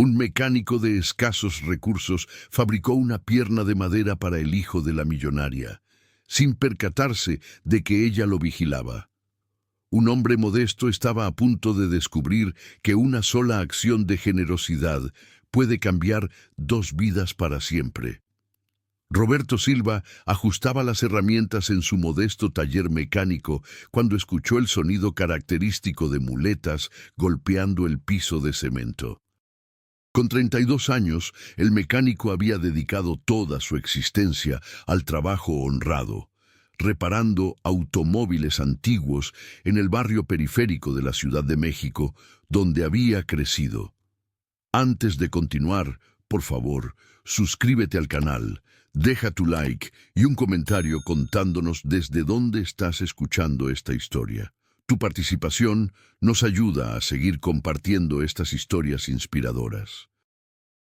Un mecánico de escasos recursos fabricó una pierna de madera para el hijo de la millonaria, sin percatarse de que ella lo vigilaba. Un hombre modesto estaba a punto de descubrir que una sola acción de generosidad puede cambiar 2 vidas para siempre. Roberto Silva ajustaba las herramientas en su modesto taller mecánico cuando escuchó el sonido característico de muletas golpeando el piso de cemento. Con 32 años, el mecánico había dedicado toda su existencia al trabajo honrado, reparando automóviles antiguos en el barrio periférico de la Ciudad de México, donde había crecido. Antes de continuar, por favor, suscríbete al canal, deja tu like y un comentario contándonos desde dónde estás escuchando esta historia. Tu participación nos ayuda a seguir compartiendo estas historias inspiradoras.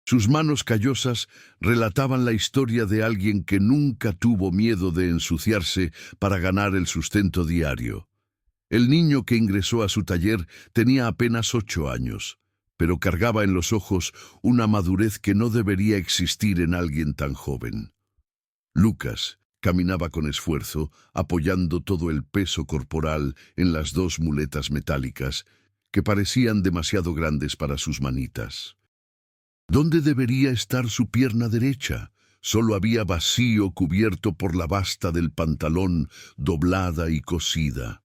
Sus manos callosas relataban la historia de alguien que nunca tuvo miedo de ensuciarse para ganar el sustento diario. El niño que ingresó a su taller tenía apenas 8 años, pero cargaba en los ojos una madurez que no debería existir en alguien tan joven. Lucas caminaba con esfuerzo, apoyando todo el peso corporal en las 2 muletas metálicas, que parecían demasiado grandes para sus manitas. ¿Dónde debería estar su pierna derecha? Solo había vacío cubierto por la basta del pantalón, doblada y cosida.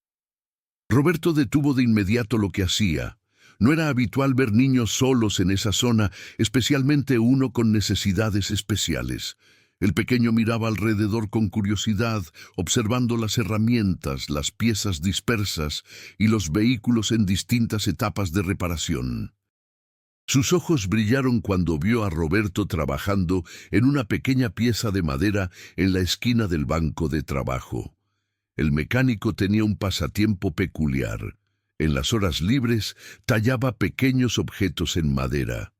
Roberto detuvo de inmediato lo que hacía. No era habitual ver niños solos en esa zona, especialmente uno con necesidades especiales. El pequeño miraba alrededor con curiosidad, observando las herramientas, las piezas dispersas y los vehículos en distintas etapas de reparación. Sus ojos brillaron cuando vio a Roberto trabajando en una pequeña pieza de madera en la esquina del banco de trabajo. El mecánico tenía un pasatiempo peculiar. En las horas libres tallaba pequeños objetos en madera.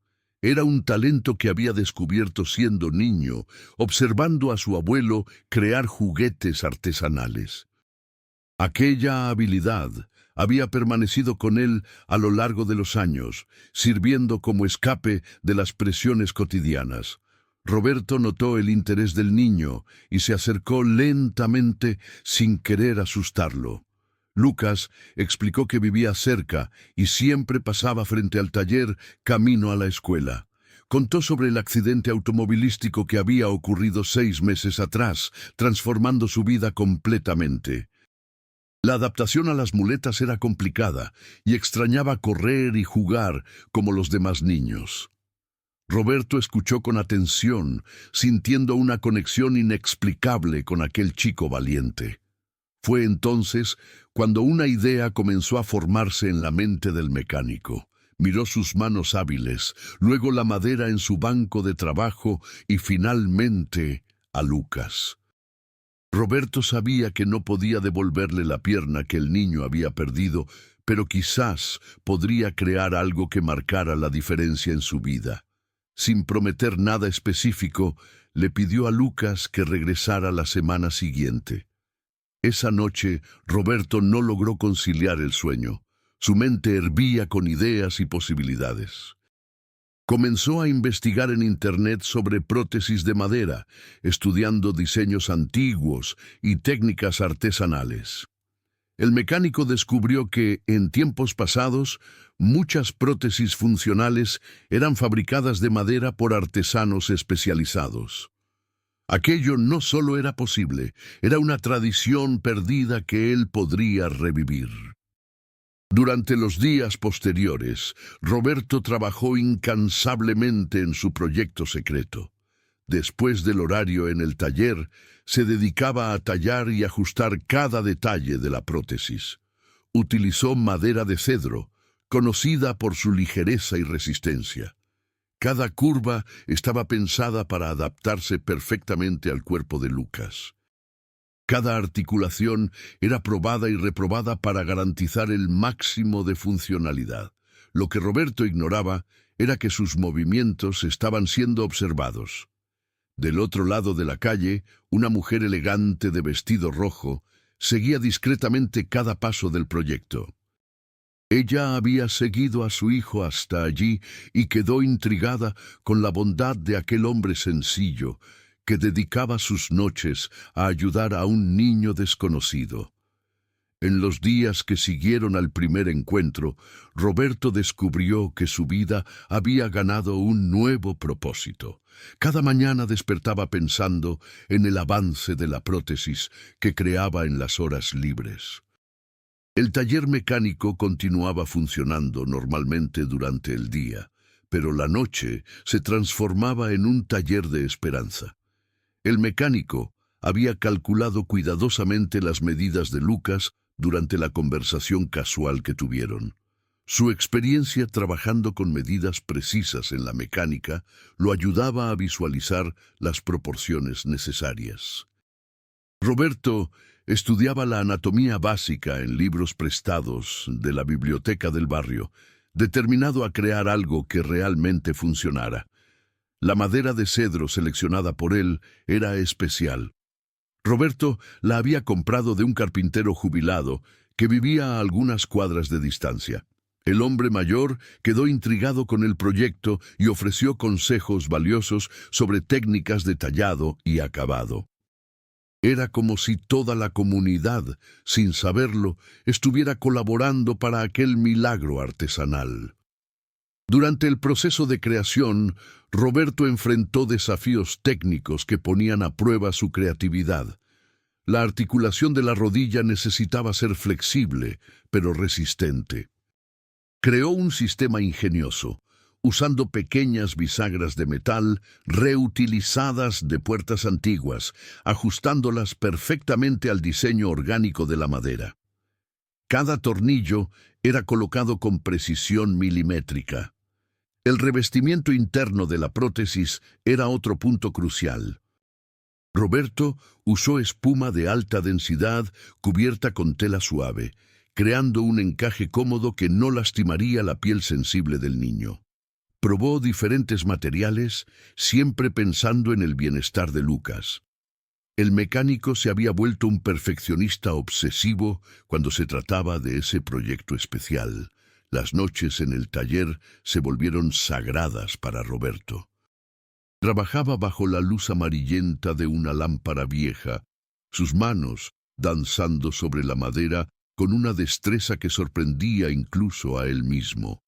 Era un talento que había descubierto siendo niño, observando a su abuelo crear juguetes artesanales. Aquella habilidad había permanecido con él a lo largo de los años, sirviendo como escape de las presiones cotidianas. Roberto notó el interés del niño y se acercó lentamente sin querer asustarlo. Lucas explicó que vivía cerca y siempre pasaba frente al taller camino a la escuela. Contó sobre el accidente automovilístico que había ocurrido 6 meses atrás, transformando su vida completamente. La adaptación a las muletas era complicada y extrañaba correr y jugar como los demás niños. Roberto escuchó con atención, sintiendo una conexión inexplicable con aquel chico valiente. Fue entonces cuando una idea comenzó a formarse en la mente del mecánico. Miró sus manos hábiles, luego la madera en su banco de trabajo y finalmente a Lucas. Roberto sabía que no podía devolverle la pierna que el niño había perdido, pero quizás podría crear algo que marcara la diferencia en su vida. Sin prometer nada específico, le pidió a Lucas que regresara la semana siguiente. Esa noche, Roberto no logró conciliar el sueño. Su mente hervía con ideas y posibilidades. Comenzó a investigar en Internet sobre prótesis de madera, estudiando diseños antiguos y técnicas artesanales. El mecánico descubrió que, en tiempos pasados, muchas prótesis funcionales eran fabricadas de madera por artesanos especializados. Aquello no solo era posible, era una tradición perdida que él podría revivir. Durante los días posteriores, Roberto trabajó incansablemente en su proyecto secreto. Después del horario en el taller, se dedicaba a tallar y ajustar cada detalle de la prótesis. Utilizó madera de cedro, conocida por su ligereza y resistencia. Cada curva estaba pensada para adaptarse perfectamente al cuerpo de Lucas. Cada articulación era probada y reprobada para garantizar el máximo de funcionalidad. Lo que Roberto ignoraba era que sus movimientos estaban siendo observados. Del otro lado de la calle, una mujer elegante de vestido rojo seguía discretamente cada paso del proyecto. Ella había seguido a su hijo hasta allí y quedó intrigada con la bondad de aquel hombre sencillo que dedicaba sus noches a ayudar a un niño desconocido. En los días que siguieron al primer encuentro, Roberto descubrió que su vida había ganado un nuevo propósito. Cada mañana despertaba pensando en el avance de la prótesis que creaba en las horas libres. El taller mecánico continuaba funcionando normalmente durante el día, pero la noche se transformaba en un taller de esperanza. El mecánico había calculado cuidadosamente las medidas de Lucas durante la conversación casual que tuvieron. Su experiencia trabajando con medidas precisas en la mecánica lo ayudaba a visualizar las proporciones necesarias. Roberto estudiaba la anatomía básica en libros prestados de la biblioteca del barrio, determinado a crear algo que realmente funcionara. La madera de cedro seleccionada por él era especial. Roberto la había comprado de un carpintero jubilado que vivía a algunas cuadras de distancia. El hombre mayor quedó intrigado con el proyecto y ofreció consejos valiosos sobre técnicas de tallado y acabado. Era como si toda la comunidad, sin saberlo, estuviera colaborando para aquel milagro artesanal. Durante el proceso de creación, Roberto enfrentó desafíos técnicos que ponían a prueba su creatividad. La articulación de la rodilla necesitaba ser flexible, pero resistente. Creó un sistema ingenioso, usando pequeñas bisagras de metal reutilizadas de puertas antiguas, ajustándolas perfectamente al diseño orgánico de la madera. Cada tornillo era colocado con precisión milimétrica. El revestimiento interno de la prótesis era otro punto crucial. Roberto usó espuma de alta densidad cubierta con tela suave, creando un encaje cómodo que no lastimaría la piel sensible del niño. Probó diferentes materiales, siempre pensando en el bienestar de Lucas. El mecánico se había vuelto un perfeccionista obsesivo cuando se trataba de ese proyecto especial. Las noches en el taller se volvieron sagradas para Roberto. Trabajaba bajo la luz amarillenta de una lámpara vieja, sus manos danzando sobre la madera con una destreza que sorprendía incluso a él mismo.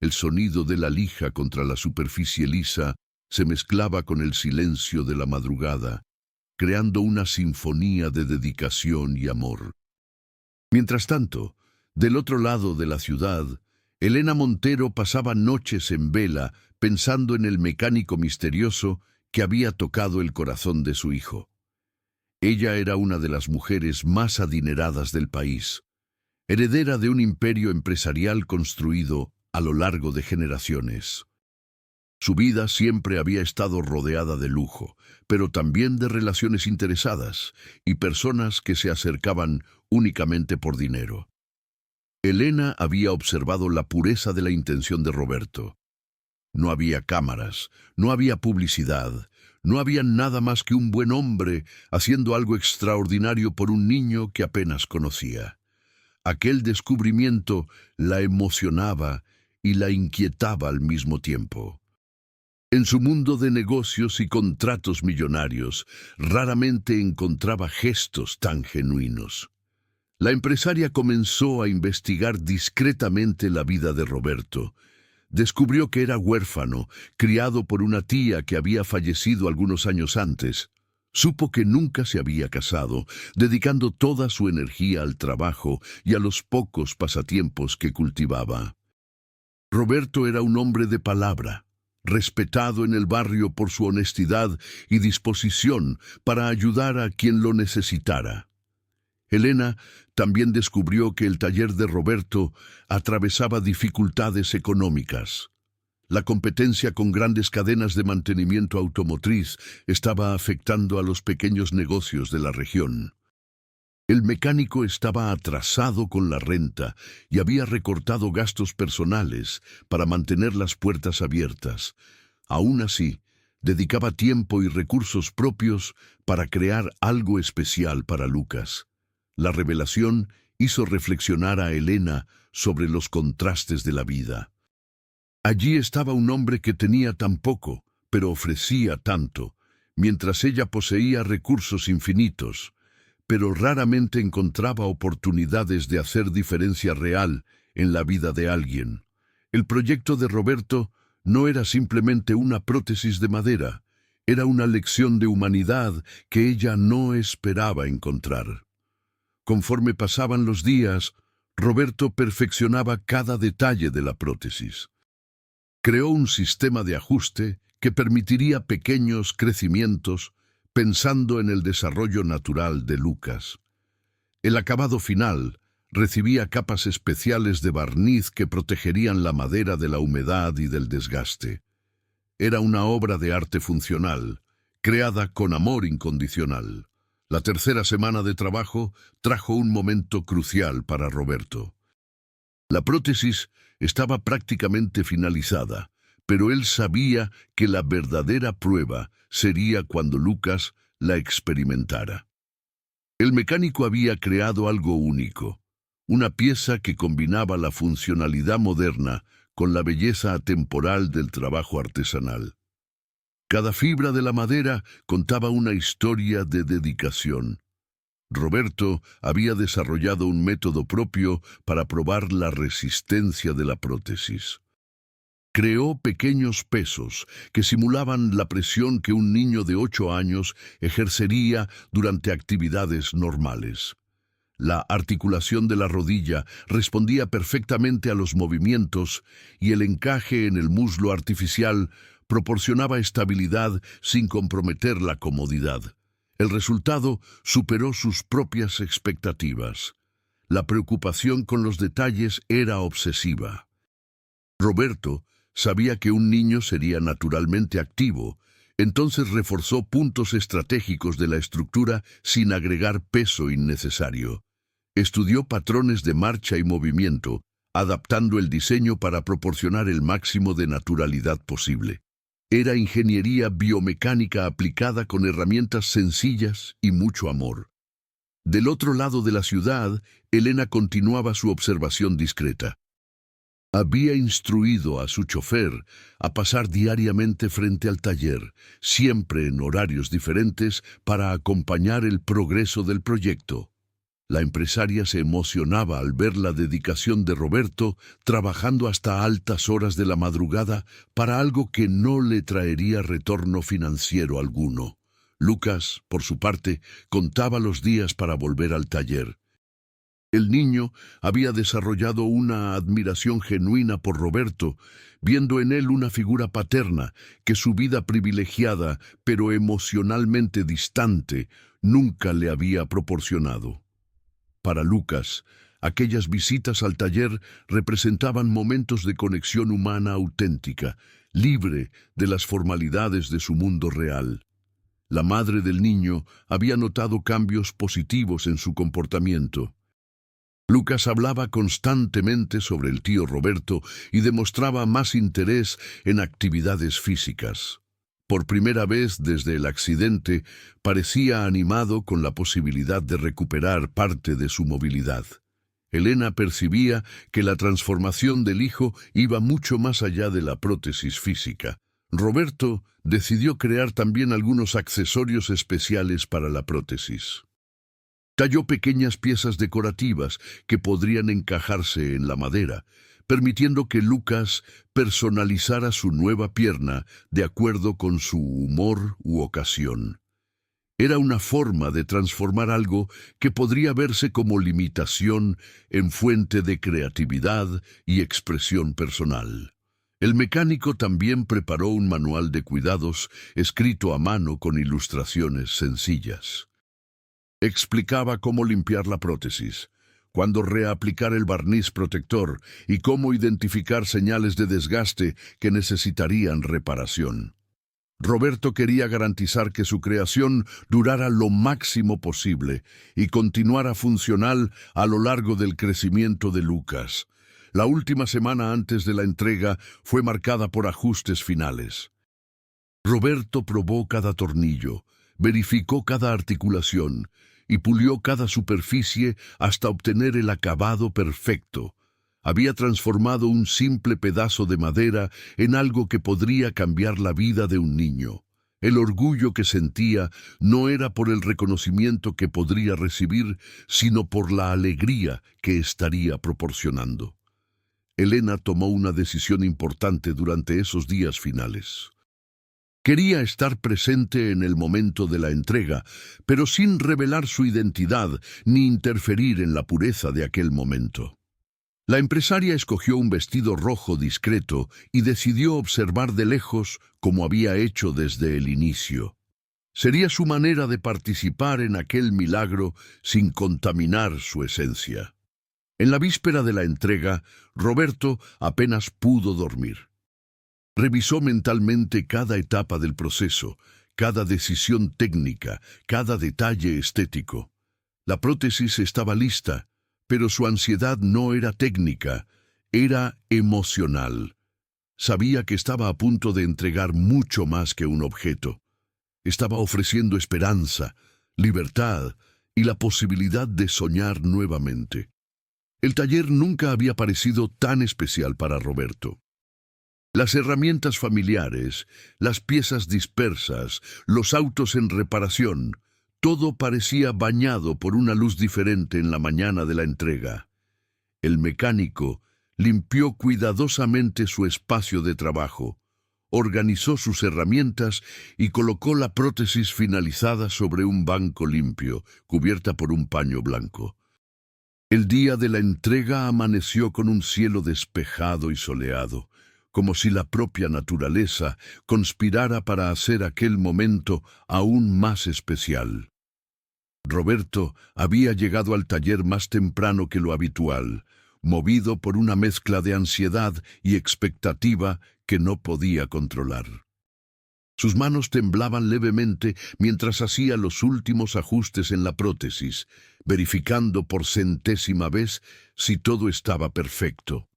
El sonido de la lija contra la superficie lisa se mezclaba con el silencio de la madrugada, creando una sinfonía de dedicación y amor. Mientras tanto, del otro lado de la ciudad, Elena Montero pasaba noches en vela pensando en el mecánico misterioso que había tocado el corazón de su hijo. Ella era una de las mujeres más adineradas del país, heredera de un imperio empresarial construido a lo largo de generaciones. Su vida siempre había estado rodeada de lujo, pero también de relaciones interesadas y personas que se acercaban únicamente por dinero. Elena había observado la pureza de la intención de Roberto. No había cámaras, no había publicidad, no había nada más que un buen hombre haciendo algo extraordinario por un niño que apenas conocía. Aquel descubrimiento la emocionaba y la inquietaba al mismo tiempo. En su mundo de negocios y contratos millonarios, raramente encontraba gestos tan genuinos. La empresaria comenzó a investigar discretamente la vida de Roberto. Descubrió que era huérfano, criado por una tía que había fallecido algunos años antes. Supo que nunca se había casado, dedicando toda su energía al trabajo y a los pocos pasatiempos que cultivaba. Roberto era un hombre de palabra, respetado en el barrio por su honestidad y disposición para ayudar a quien lo necesitara. Elena también descubrió que el taller de Roberto atravesaba dificultades económicas. La competencia con grandes cadenas de mantenimiento automotriz estaba afectando a los pequeños negocios de la región. El mecánico estaba atrasado con la renta y había recortado gastos personales para mantener las puertas abiertas. Aún así, dedicaba tiempo y recursos propios para crear algo especial para Lucas. La revelación hizo reflexionar a Elena sobre los contrastes de la vida. Allí estaba un hombre que tenía tan poco, pero ofrecía tanto, mientras ella poseía recursos infinitos, pero raramente encontraba oportunidades de hacer diferencia real en la vida de alguien. El proyecto de Roberto no era simplemente una prótesis de madera, era una lección de humanidad que ella no esperaba encontrar. Conforme pasaban los días, Roberto perfeccionaba cada detalle de la prótesis. Creó un sistema de ajuste que permitiría pequeños crecimientos pensando en el desarrollo natural de Lucas. El acabado final recibía capas especiales de barniz que protegerían la madera de la humedad y del desgaste. Era una obra de arte funcional, creada con amor incondicional. La tercera semana de trabajo trajo un momento crucial para Roberto. La prótesis estaba prácticamente finalizada, pero él sabía que la verdadera prueba sería cuando Lucas la experimentara. El mecánico había creado algo único, una pieza que combinaba la funcionalidad moderna con la belleza atemporal del trabajo artesanal. Cada fibra de la madera contaba una historia de dedicación. Roberto había desarrollado un método propio para probar la resistencia de la prótesis. Creó pequeños pesos que simulaban la presión que un niño de 8 años ejercería durante actividades normales. La articulación de la rodilla respondía perfectamente a los movimientos y el encaje en el muslo artificial proporcionaba estabilidad sin comprometer la comodidad. El resultado superó sus propias expectativas. La preocupación con los detalles era obsesiva. Roberto sabía que un niño sería naturalmente activo, entonces reforzó puntos estratégicos de la estructura sin agregar peso innecesario. Estudió patrones de marcha y movimiento, adaptando el diseño para proporcionar el máximo de naturalidad posible. Era ingeniería biomecánica aplicada con herramientas sencillas y mucho amor. Del otro lado de la ciudad, Elena continuaba su observación discreta. Había instruido a su chofer a pasar diariamente frente al taller, siempre en horarios diferentes, para acompañar el progreso del proyecto. La empresaria se emocionaba al ver la dedicación de Roberto trabajando hasta altas horas de la madrugada para algo que no le traería retorno financiero alguno. Lucas, por su parte, contaba los días para volver al taller. El niño había desarrollado una admiración genuina por Roberto, viendo en él una figura paterna que su vida privilegiada, pero emocionalmente distante, nunca le había proporcionado. Para Lucas, aquellas visitas al taller representaban momentos de conexión humana auténtica, libre de las formalidades de su mundo real. La madre del niño había notado cambios positivos en su comportamiento. Lucas hablaba constantemente sobre el tío Roberto y demostraba más interés en actividades físicas. Por primera vez desde el accidente, parecía animado con la posibilidad de recuperar parte de su movilidad. Elena percibía que la transformación del hijo iba mucho más allá de la prótesis física. Roberto decidió crear también algunos accesorios especiales para la prótesis. Talló pequeñas piezas decorativas que podrían encajarse en la madera, permitiendo que Lucas personalizara su nueva pierna de acuerdo con su humor u ocasión. Era una forma de transformar algo que podría verse como limitación en fuente de creatividad y expresión personal. El mecánico también preparó un manual de cuidados escrito a mano con ilustraciones sencillas. Explicaba cómo limpiar la prótesis, cuándo reaplicar el barniz protector y cómo identificar señales de desgaste que necesitarían reparación. Roberto quería garantizar que su creación durara lo máximo posible y continuara funcional a lo largo del crecimiento de Lucas. La última semana antes de la entrega fue marcada por ajustes finales. Roberto probó cada tornillo, verificó cada articulación y pulió cada superficie hasta obtener el acabado perfecto. Había transformado un simple pedazo de madera en algo que podría cambiar la vida de un niño. El orgullo que sentía no era por el reconocimiento que podría recibir, sino por la alegría que estaría proporcionando. Elena tomó una decisión importante durante esos días finales. Quería estar presente en el momento de la entrega, pero sin revelar su identidad ni interferir en la pureza de aquel momento. La empresaria escogió un vestido rojo discreto y decidió observar de lejos como había hecho desde el inicio. Sería su manera de participar en aquel milagro sin contaminar su esencia. En la víspera de la entrega, Roberto apenas pudo dormir. Revisó mentalmente cada etapa del proceso, cada decisión técnica, cada detalle estético. La prótesis estaba lista, pero su ansiedad no era técnica, era emocional. Sabía que estaba a punto de entregar mucho más que un objeto. Estaba ofreciendo esperanza, libertad y la posibilidad de soñar nuevamente. El taller nunca había parecido tan especial para Roberto. Las herramientas familiares, las piezas dispersas, los autos en reparación, todo parecía bañado por una luz diferente en la mañana de la entrega. El mecánico limpió cuidadosamente su espacio de trabajo, organizó sus herramientas y colocó la prótesis finalizada sobre un banco limpio, cubierta por un paño blanco. El día de la entrega amaneció con un cielo despejado y soleado, como si la propia naturaleza conspirara para hacer aquel momento aún más especial. Roberto había llegado al taller más temprano que lo habitual, movido por una mezcla de ansiedad y expectativa que no podía controlar. Sus manos temblaban levemente mientras hacía los últimos ajustes en la prótesis, verificando por centésima vez si todo estaba perfecto.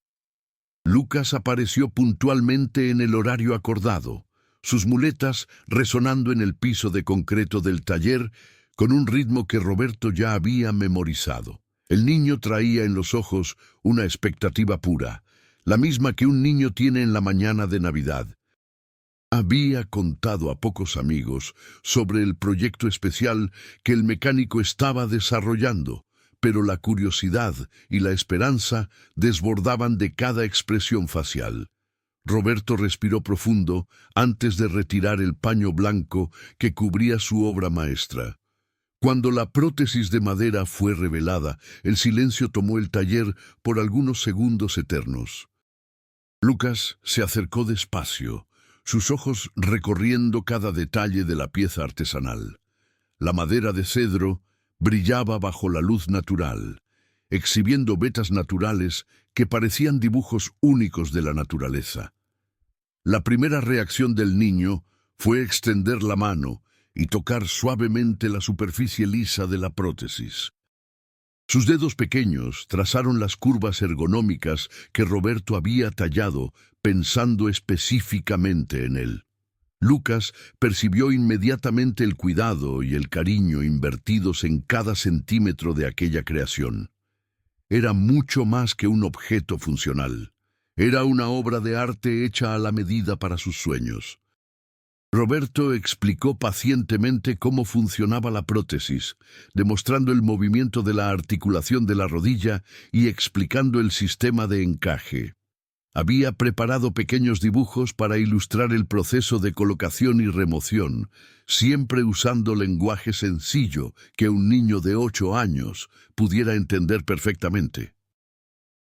Lucas apareció puntualmente en el horario acordado, sus muletas resonando en el piso de concreto del taller con un ritmo que Roberto ya había memorizado. El niño traía en los ojos una expectativa pura, la misma que un niño tiene en la mañana de Navidad. Había contado a pocos amigos sobre el proyecto especial que el mecánico estaba desarrollando, pero la curiosidad y la esperanza desbordaban de cada expresión facial. Roberto respiró profundo antes de retirar el paño blanco que cubría su obra maestra. Cuando la prótesis de madera fue revelada, el silencio tomó el taller por algunos segundos eternos. Lucas se acercó despacio, sus ojos recorriendo cada detalle de la pieza artesanal. La madera de cedro brillaba bajo la luz natural, exhibiendo vetas naturales que parecían dibujos únicos de la naturaleza. La primera reacción del niño fue extender la mano y tocar suavemente la superficie lisa de la prótesis. Sus dedos pequeños trazaron las curvas ergonómicas que Roberto había tallado pensando específicamente en él. Lucas percibió inmediatamente el cuidado y el cariño invertidos en cada centímetro de aquella creación. Era mucho más que un objeto funcional. Era una obra de arte hecha a la medida para sus sueños. Roberto explicó pacientemente cómo funcionaba la prótesis, demostrando el movimiento de la articulación de la rodilla y explicando el sistema de encaje. Había preparado pequeños dibujos para ilustrar el proceso de colocación y remoción, siempre usando lenguaje sencillo que un niño de 8 años pudiera entender perfectamente.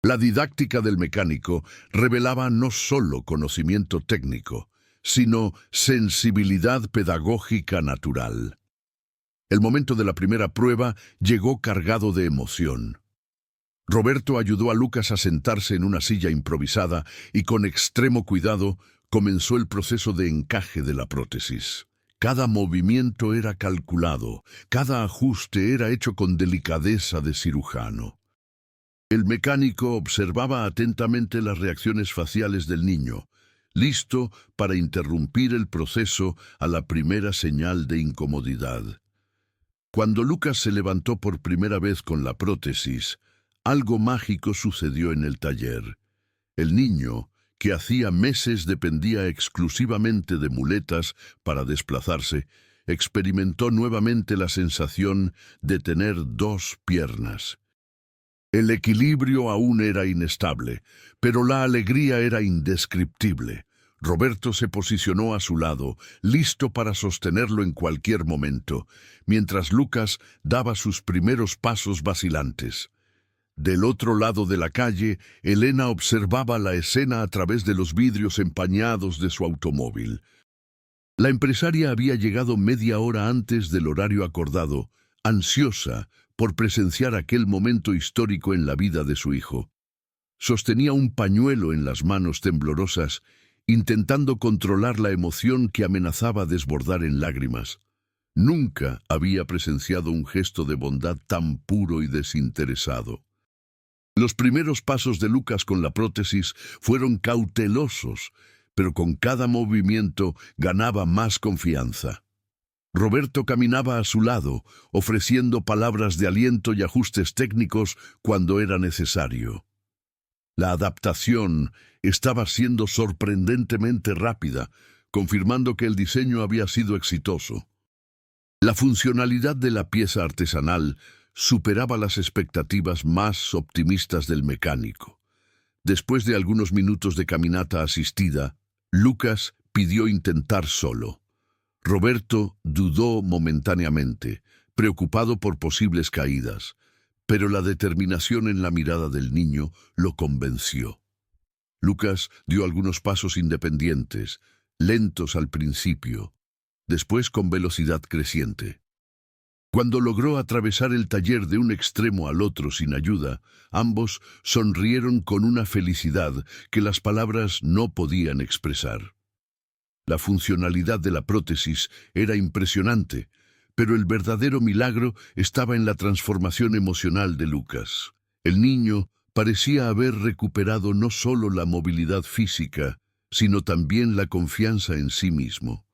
La didáctica del mecánico revelaba no solo conocimiento técnico, sino sensibilidad pedagógica natural. El momento de la primera prueba llegó cargado de emoción. Roberto ayudó a Lucas a sentarse en una silla improvisada y con extremo cuidado comenzó el proceso de encaje de la prótesis. Cada movimiento era calculado, cada ajuste era hecho con delicadeza de cirujano. El mecánico observaba atentamente las reacciones faciales del niño, listo para interrumpir el proceso a la primera señal de incomodidad. Cuando Lucas se levantó por primera vez con la prótesis, algo mágico sucedió en el taller. El niño, que hacía meses dependía exclusivamente de muletas para desplazarse, experimentó nuevamente la sensación de tener dos piernas. El equilibrio aún era inestable, pero la alegría era indescriptible. Roberto se posicionó a su lado, listo para sostenerlo en cualquier momento, mientras Lucas daba sus primeros pasos vacilantes. Del otro lado de la calle, Elena observaba la escena a través de los vidrios empañados de su automóvil. La empresaria había llegado media hora antes del horario acordado, ansiosa por presenciar aquel momento histórico en la vida de su hijo. Sostenía un pañuelo en las manos temblorosas, intentando controlar la emoción que amenazaba desbordar en lágrimas. Nunca había presenciado un gesto de bondad tan puro y desinteresado. Los primeros pasos de Lucas con la prótesis fueron cautelosos, pero con cada movimiento ganaba más confianza. Roberto caminaba a su lado, ofreciendo palabras de aliento y ajustes técnicos cuando era necesario. La adaptación estaba siendo sorprendentemente rápida, confirmando que el diseño había sido exitoso. La funcionalidad de la pieza artesanal superaba las expectativas más optimistas del mecánico. Después de algunos minutos de caminata asistida, Lucas pidió intentar solo. Roberto dudó momentáneamente, preocupado por posibles caídas, pero la determinación en la mirada del niño lo convenció. Lucas dio algunos pasos independientes, lentos al principio, después con velocidad creciente. Cuando logró atravesar el taller de un extremo al otro sin ayuda, ambos sonrieron con una felicidad que las palabras no podían expresar. La funcionalidad de la prótesis era impresionante, pero el verdadero milagro estaba en la transformación emocional de Lucas. El niño parecía haber recuperado no solo la movilidad física, sino también la confianza en sí mismo.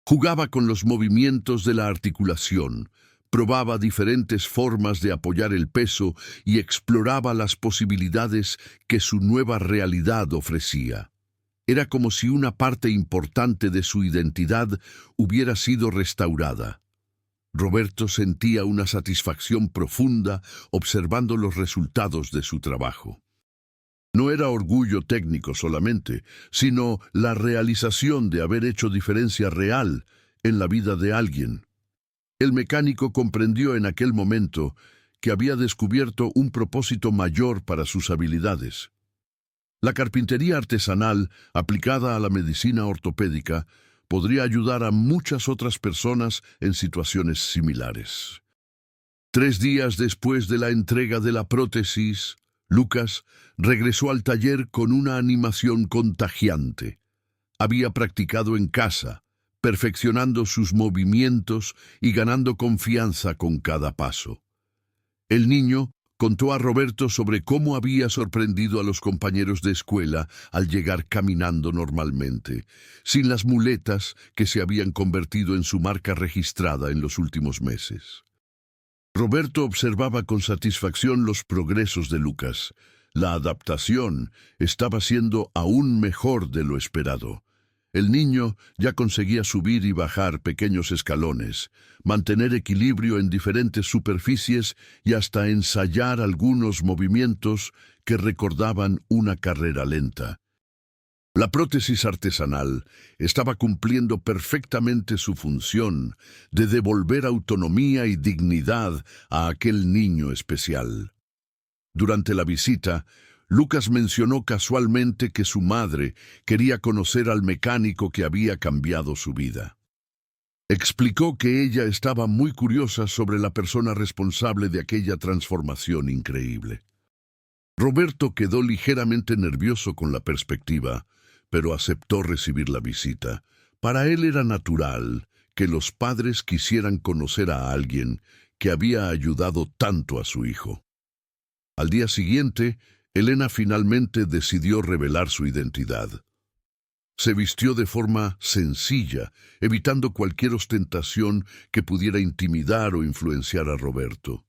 Jugaba con los movimientos de la articulación, probaba diferentes formas de apoyar el peso y exploraba las posibilidades que su nueva realidad ofrecía. Era como si una parte importante de su identidad hubiera sido restaurada. Roberto sentía una satisfacción profunda observando los resultados de su trabajo. No era orgullo técnico solamente, sino la realización de haber hecho diferencia real en la vida de alguien. El mecánico comprendió en aquel momento que había descubierto un propósito mayor para sus habilidades. La carpintería artesanal, aplicada a la medicina ortopédica, podría ayudar a muchas otras personas en situaciones similares. 3 días después de la entrega de la prótesis, Lucas regresó al taller con una animación contagiante. Había practicado en casa, perfeccionando sus movimientos y ganando confianza con cada paso. El niño contó a Roberto sobre cómo había sorprendido a los compañeros de escuela al llegar caminando normalmente, sin las muletas que se habían convertido en su marca registrada en los últimos meses. Roberto observaba con satisfacción los progresos de Lucas. La adaptación estaba siendo aún mejor de lo esperado. El niño ya conseguía subir y bajar pequeños escalones, mantener equilibrio en diferentes superficies y hasta ensayar algunos movimientos que recordaban una carrera lenta. La prótesis artesanal estaba cumpliendo perfectamente su función de devolver autonomía y dignidad a aquel niño especial. Durante la visita, Lucas mencionó casualmente que su madre quería conocer al mecánico que había cambiado su vida. Explicó que ella estaba muy curiosa sobre la persona responsable de aquella transformación increíble. Roberto quedó ligeramente nervioso con la perspectiva, pero aceptó recibir la visita. Para él era natural que los padres quisieran conocer a alguien que había ayudado tanto a su hijo. Al día siguiente, Elena finalmente decidió revelar su identidad. Se vistió de forma sencilla, evitando cualquier ostentación que pudiera intimidar o influenciar a Roberto.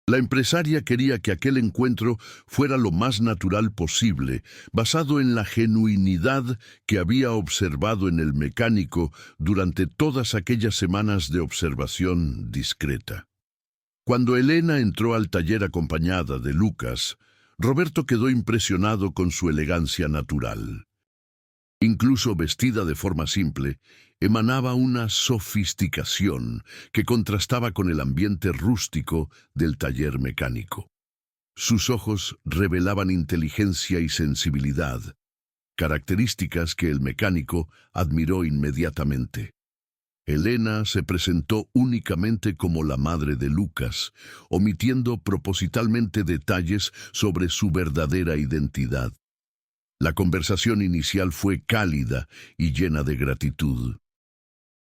La empresaria quería que aquel encuentro fuera lo más natural posible, basado en la genuinidad que había observado en el mecánico durante todas aquellas semanas de observación discreta. Cuando Elena entró al taller acompañada de Lucas, Roberto quedó impresionado con su elegancia natural. Incluso vestida de forma simple, emanaba una sofisticación que contrastaba con el ambiente rústico del taller mecánico. Sus ojos revelaban inteligencia y sensibilidad, características que el mecánico admiró inmediatamente. Elena se presentó únicamente como la madre de Lucas, omitiendo propositalmente detalles sobre su verdadera identidad. La conversación inicial fue cálida y llena de gratitud.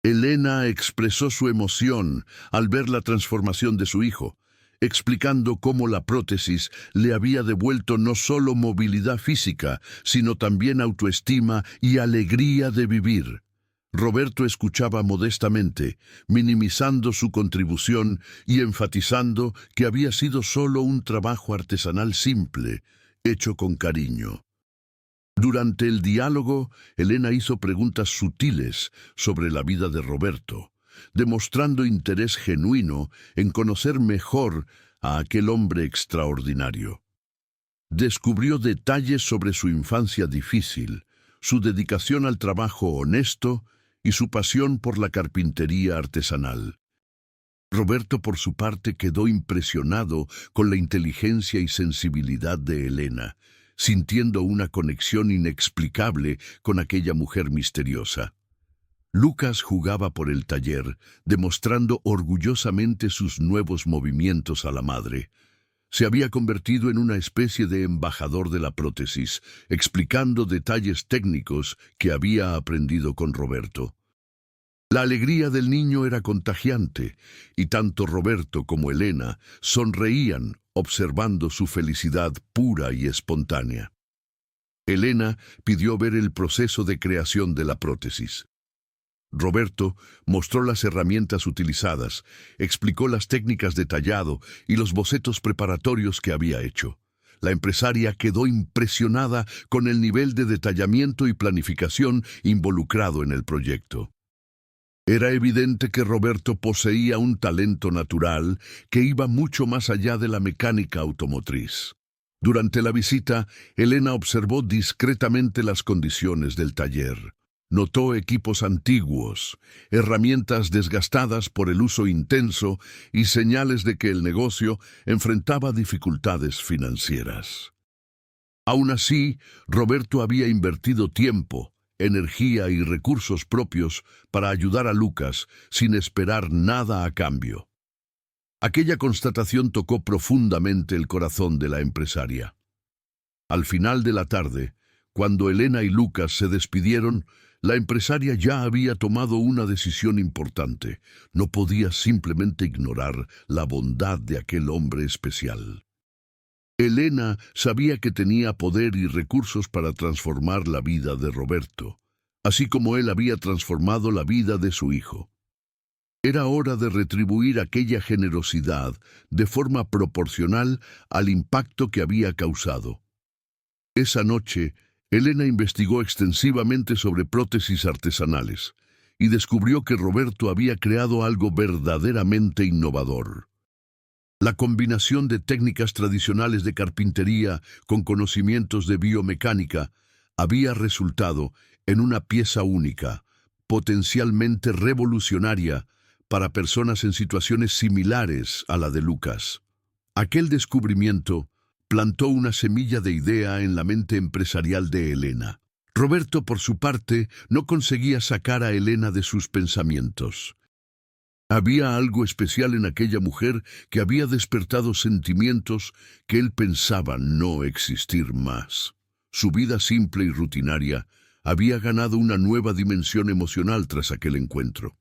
Elena expresó su emoción al ver la transformación de su hijo, explicando cómo la prótesis le había devuelto no solo movilidad física, sino también autoestima y alegría de vivir. Roberto escuchaba modestamente, minimizando su contribución y enfatizando que había sido solo un trabajo artesanal simple, hecho con cariño. Durante el diálogo, Elena hizo preguntas sutiles sobre la vida de Roberto, demostrando interés genuino en conocer mejor a aquel hombre extraordinario. Descubrió detalles sobre su infancia difícil, su dedicación al trabajo honesto y su pasión por la carpintería artesanal. Roberto, por su parte, quedó impresionado con la inteligencia y sensibilidad de Elena, sintiendo una conexión inexplicable con aquella mujer misteriosa. Lucas jugaba por el taller, demostrando orgullosamente sus nuevos movimientos a la madre. Se había convertido en una especie de embajador de la prótesis, explicando detalles técnicos que había aprendido con Roberto. La alegría del niño era contagiante, y tanto Roberto como Elena sonreían observando su felicidad pura y espontánea. Elena pidió ver el proceso de creación de la prótesis. Roberto mostró las herramientas utilizadas, explicó las técnicas de tallado y los bocetos preparatorios que había hecho. La empresaria quedó impresionada con el nivel de detallamiento y planificación involucrado en el proyecto. Era evidente que Roberto poseía un talento natural que iba mucho más allá de la mecánica automotriz. Durante la visita, Elena observó discretamente las condiciones del taller. Notó equipos antiguos, herramientas desgastadas por el uso intenso y señales de que el negocio enfrentaba dificultades financieras. Aún así, Roberto había invertido tiempo, energía y recursos propios para ayudar a Lucas sin esperar nada a cambio. Aquella constatación tocó profundamente el corazón de la empresaria. Al final de la tarde, cuando Elena y Lucas se despidieron, la empresaria ya había tomado una decisión importante. No podía simplemente ignorar la bondad de aquel hombre especial. Elena sabía que tenía poder y recursos para transformar la vida de Roberto, así como él había transformado la vida de su hijo. Era hora de retribuir aquella generosidad de forma proporcional al impacto que había causado. Esa noche, Elena investigó extensivamente sobre prótesis artesanales y descubrió que Roberto había creado algo verdaderamente innovador. La combinación de técnicas tradicionales de carpintería con conocimientos de biomecánica había resultado en una pieza única, potencialmente revolucionaria para personas en situaciones similares a la de Lucas. Aquel descubrimiento plantó una semilla de idea en la mente empresarial de Elena. Roberto, por su parte, no conseguía sacar a Elena de sus pensamientos. Había algo especial en aquella mujer que había despertado sentimientos que él pensaba no existir más. Su vida simple y rutinaria había ganado una nueva dimensión emocional tras aquel encuentro.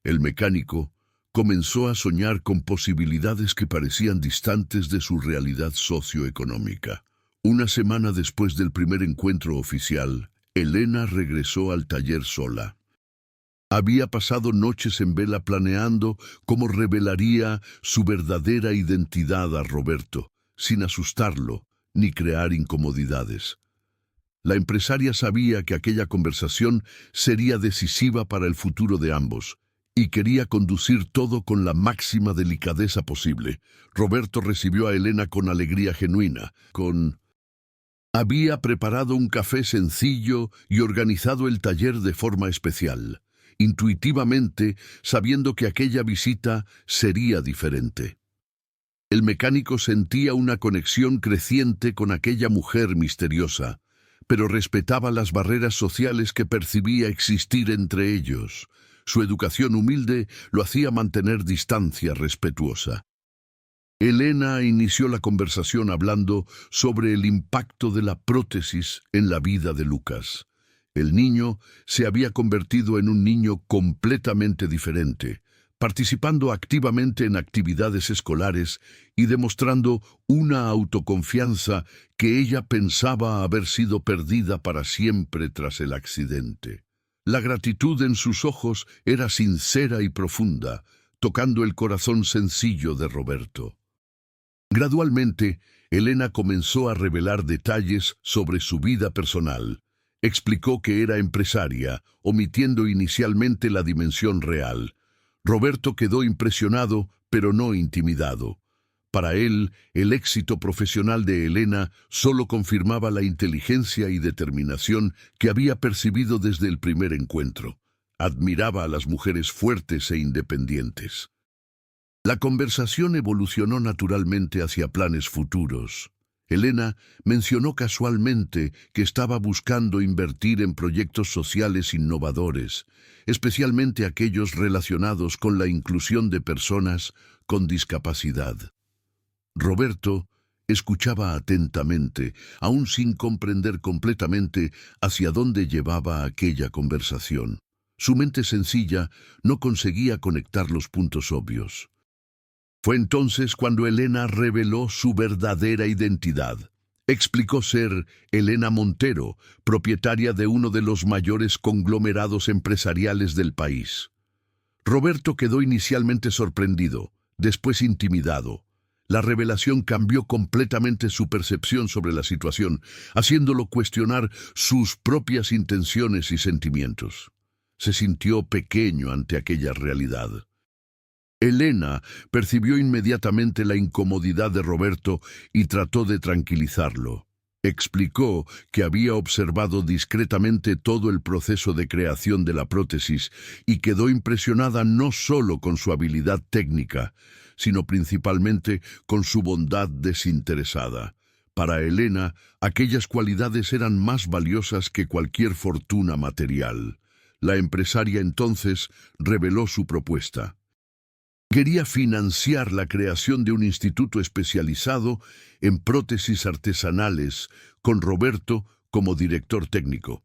El mecánico comenzó a soñar con posibilidades que parecían distantes de su realidad socioeconómica. Una semana después del primer encuentro oficial, Elena regresó al taller sola. Había pasado noches en vela planeando cómo revelaría su verdadera identidad a Roberto, sin asustarlo ni crear incomodidades. La empresaria sabía que aquella conversación sería decisiva para el futuro de ambos, y quería conducir todo con la máxima delicadeza posible. Roberto recibió a Elena con alegría genuina, Había preparado un café sencillo y organizado el taller de forma especial, intuitivamente sabiendo que aquella visita sería diferente. El mecánico sentía una conexión creciente con aquella mujer misteriosa, pero respetaba las barreras sociales que percibía existir entre ellos. Su educación humilde lo hacía mantener distancia respetuosa. Elena inició la conversación hablando sobre el impacto de la prótesis en la vida de Lucas. El niño se había convertido en un niño completamente diferente, participando activamente en actividades escolares y demostrando una autoconfianza que ella pensaba haber sido perdida para siempre tras el accidente. La gratitud en sus ojos era sincera y profunda, tocando el corazón sencillo de Roberto. Gradualmente, Elena comenzó a revelar detalles sobre su vida personal. Explicó que era empresaria, omitiendo inicialmente la dimensión real. Roberto quedó impresionado, pero no intimidado. Para él, el éxito profesional de Elena solo confirmaba la inteligencia y determinación que había percibido desde el primer encuentro. Admiraba a las mujeres fuertes e independientes. La conversación evolucionó naturalmente hacia planes futuros. Elena mencionó casualmente que estaba buscando invertir en proyectos sociales innovadores, especialmente aquellos relacionados con la inclusión de personas con discapacidad. Roberto escuchaba atentamente, aún sin comprender completamente hacia dónde llevaba aquella conversación. Su mente sencilla no conseguía conectar los puntos obvios. Fue entonces cuando Elena reveló su verdadera identidad. Explicó ser Elena Montero, propietaria de uno de los mayores conglomerados empresariales del país. Roberto quedó inicialmente sorprendido, después intimidado. La revelación cambió completamente su percepción sobre la situación, haciéndolo cuestionar sus propias intenciones y sentimientos. Se sintió pequeño ante aquella realidad. Elena percibió inmediatamente la incomodidad de Roberto y trató de tranquilizarlo. Explicó que había observado discretamente todo el proceso de creación de la prótesis y quedó impresionada no solo con su habilidad técnica, sino principalmente con su bondad desinteresada. Para Elena, aquellas cualidades eran más valiosas que cualquier fortuna material. La empresaria entonces reveló su propuesta. Quería financiar la creación de un instituto especializado en prótesis artesanales, con Roberto como director técnico.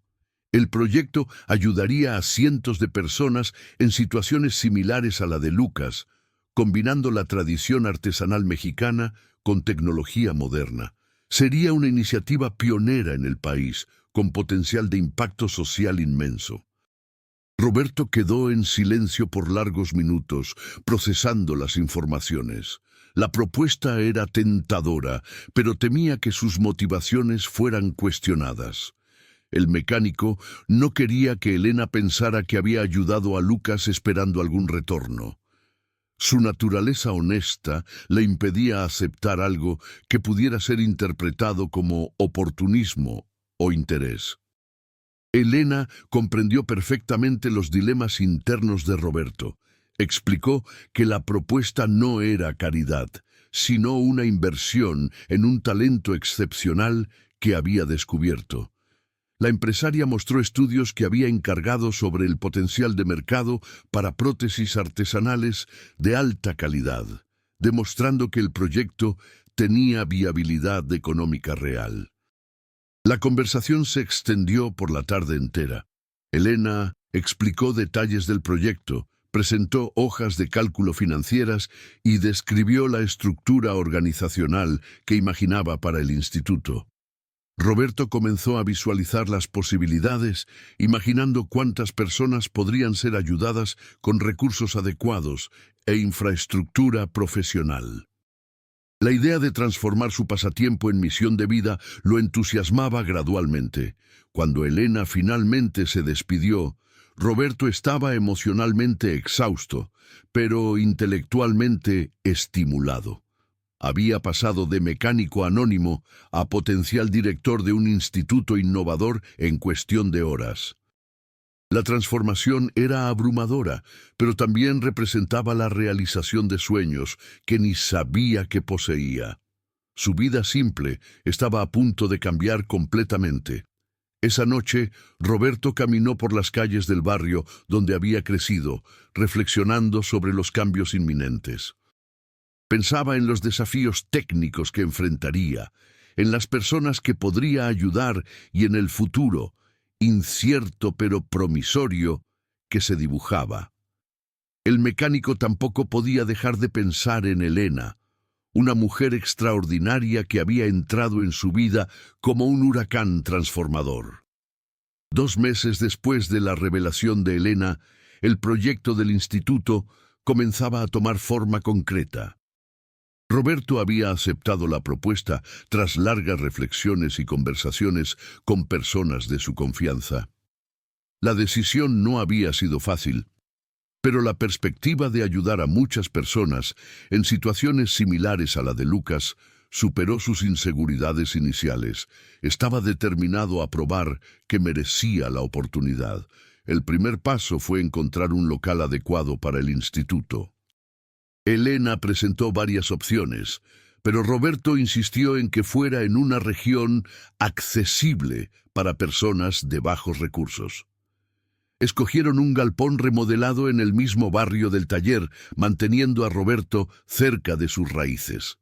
El proyecto ayudaría a cientos de personas en situaciones similares a la de Lucas, combinando la tradición artesanal mexicana con tecnología moderna. Sería una iniciativa pionera en el país, con potencial de impacto social inmenso. Roberto quedó en silencio por largos minutos, procesando las informaciones. La propuesta era tentadora, pero temía que sus motivaciones fueran cuestionadas. El mecánico no quería que Elena pensara que había ayudado a Lucas esperando algún retorno. Su naturaleza honesta le impedía aceptar algo que pudiera ser interpretado como oportunismo o interés. Elena comprendió perfectamente los dilemas internos de Roberto. Explicó que la propuesta no era caridad, sino una inversión en un talento excepcional que había descubierto. La empresaria mostró estudios que había encargado sobre el potencial de mercado para prótesis artesanales de alta calidad, demostrando que el proyecto tenía viabilidad económica real. La conversación se extendió por la tarde entera. Elena explicó detalles del proyecto, presentó hojas de cálculo financieras y describió la estructura organizacional que imaginaba para el instituto. Roberto comenzó a visualizar las posibilidades, imaginando cuántas personas podrían ser ayudadas con recursos adecuados e infraestructura profesional. La idea de transformar su pasatiempo en misión de vida lo entusiasmaba gradualmente. Cuando Elena finalmente se despidió, Roberto estaba emocionalmente exhausto, pero intelectualmente estimulado. Había pasado de mecánico anónimo a potencial director de un instituto innovador en cuestión de horas. La transformación era abrumadora, pero también representaba la realización de sueños que ni sabía que poseía. Su vida simple estaba a punto de cambiar completamente. Esa noche, Roberto caminó por las calles del barrio donde había crecido, reflexionando sobre los cambios inminentes. Pensaba en los desafíos técnicos que enfrentaría, en las personas que podría ayudar y en el futuro, incierto pero promisorio, que se dibujaba. El mecánico tampoco podía dejar de pensar en Elena, una mujer extraordinaria que había entrado en su vida como un huracán transformador. 2 meses después de la revelación de Elena, el proyecto del instituto comenzaba a tomar forma concreta. Roberto había aceptado la propuesta tras largas reflexiones y conversaciones con personas de su confianza. La decisión no había sido fácil, pero la perspectiva de ayudar a muchas personas en situaciones similares a la de Lucas superó sus inseguridades iniciales. Estaba determinado a probar que merecía la oportunidad. El primer paso fue encontrar un local adecuado para el instituto. Elena presentó varias opciones, pero Roberto insistió en que fuera en una región accesible para personas de bajos recursos. Escogieron un galpón remodelado en el mismo barrio del taller, manteniendo a Roberto cerca de sus raíces.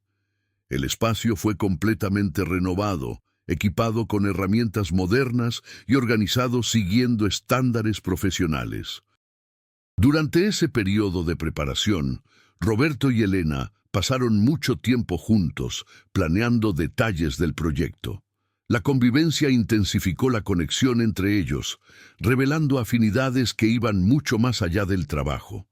El espacio fue completamente renovado, equipado con herramientas modernas y organizado siguiendo estándares profesionales. Durante ese periodo de preparación, Roberto y Elena pasaron mucho tiempo juntos, planeando detalles del proyecto. La convivencia intensificó la conexión entre ellos, revelando afinidades que iban mucho más allá del trabajo.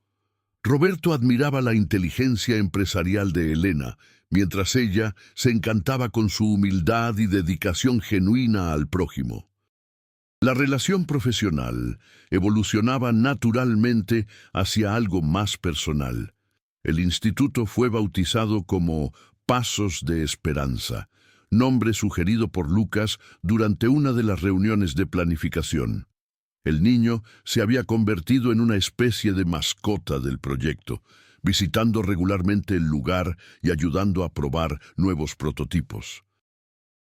Roberto admiraba la inteligencia empresarial de Elena, mientras ella se encantaba con su humildad y dedicación genuina al prójimo. La relación profesional evolucionaba naturalmente hacia algo más personal. El instituto fue bautizado como Pasos de Esperanza, nombre sugerido por Lucas durante una de las reuniones de planificación. El niño se había convertido en una especie de mascota del proyecto, visitando regularmente el lugar y ayudando a probar nuevos prototipos.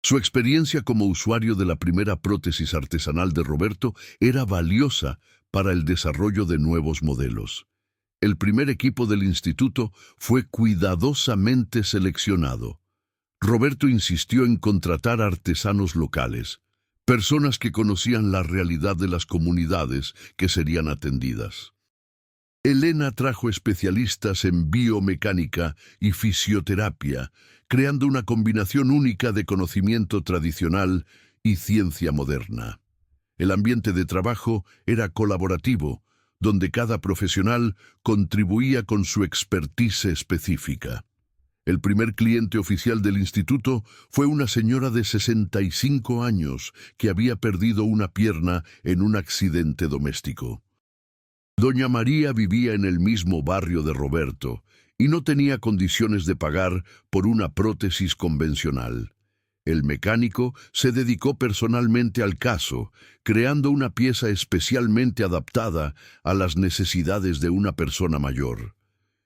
Su experiencia como usuario de la primera prótesis artesanal de Roberto era valiosa para el desarrollo de nuevos modelos. El primer equipo del instituto fue cuidadosamente seleccionado. Roberto insistió en contratar artesanos locales, personas que conocían la realidad de las comunidades que serían atendidas. Elena trajo especialistas en biomecánica y fisioterapia, creando una combinación única de conocimiento tradicional y ciencia moderna. El ambiente de trabajo era colaborativo, donde cada profesional contribuía con su expertise específica. El primer cliente oficial del instituto fue una señora de 65 años que había perdido una pierna en un accidente doméstico. Doña María vivía en el mismo barrio de Roberto y no tenía condiciones de pagar por una prótesis convencional. El mecánico se dedicó personalmente al caso, creando una pieza especialmente adaptada a las necesidades de una persona mayor.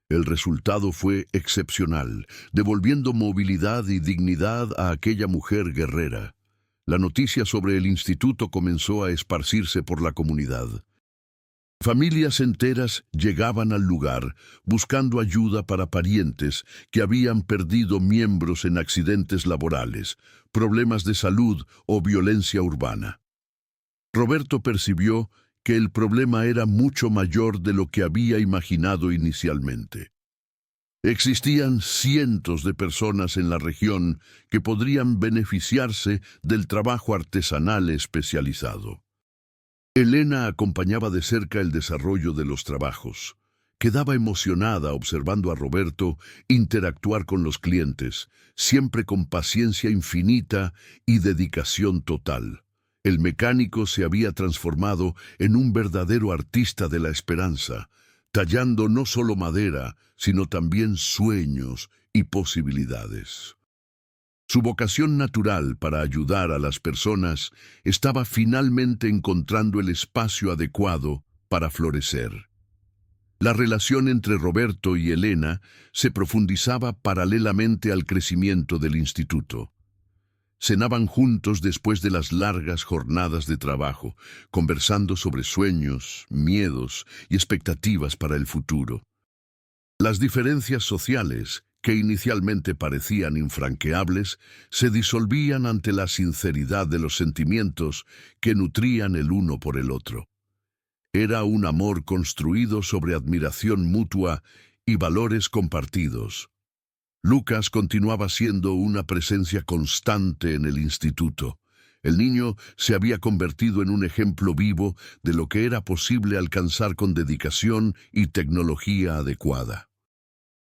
El resultado fue excepcional, devolviendo movilidad y dignidad a aquella mujer guerrera. La noticia sobre el instituto comenzó a esparcirse por la comunidad. Familias enteras llegaban al lugar buscando ayuda para parientes que habían perdido miembros en accidentes laborales, problemas de salud o violencia urbana. Roberto percibió que el problema era mucho mayor de lo que había imaginado inicialmente. Existían cientos de personas en la región que podrían beneficiarse del trabajo artesanal especializado. Elena acompañaba de cerca el desarrollo de los trabajos. Quedaba emocionada observando a Roberto interactuar con los clientes, siempre con paciencia infinita y dedicación total. El mecánico se había transformado en un verdadero artista de la esperanza, tallando no solo madera, sino también sueños y posibilidades. Su vocación natural para ayudar a las personas estaba finalmente encontrando el espacio adecuado para florecer. La relación entre Roberto y Elena se profundizaba paralelamente al crecimiento del instituto. Cenaban juntos después de las largas jornadas de trabajo, conversando sobre sueños, miedos y expectativas para el futuro. Las diferencias sociales, que inicialmente parecían infranqueables, se disolvían ante la sinceridad de los sentimientos que nutrían el uno por el otro. Era un amor construido sobre admiración mutua y valores compartidos. Lucas continuaba siendo una presencia constante en el instituto. El niño se había convertido en un ejemplo vivo de lo que era posible alcanzar con dedicación y tecnología adecuada.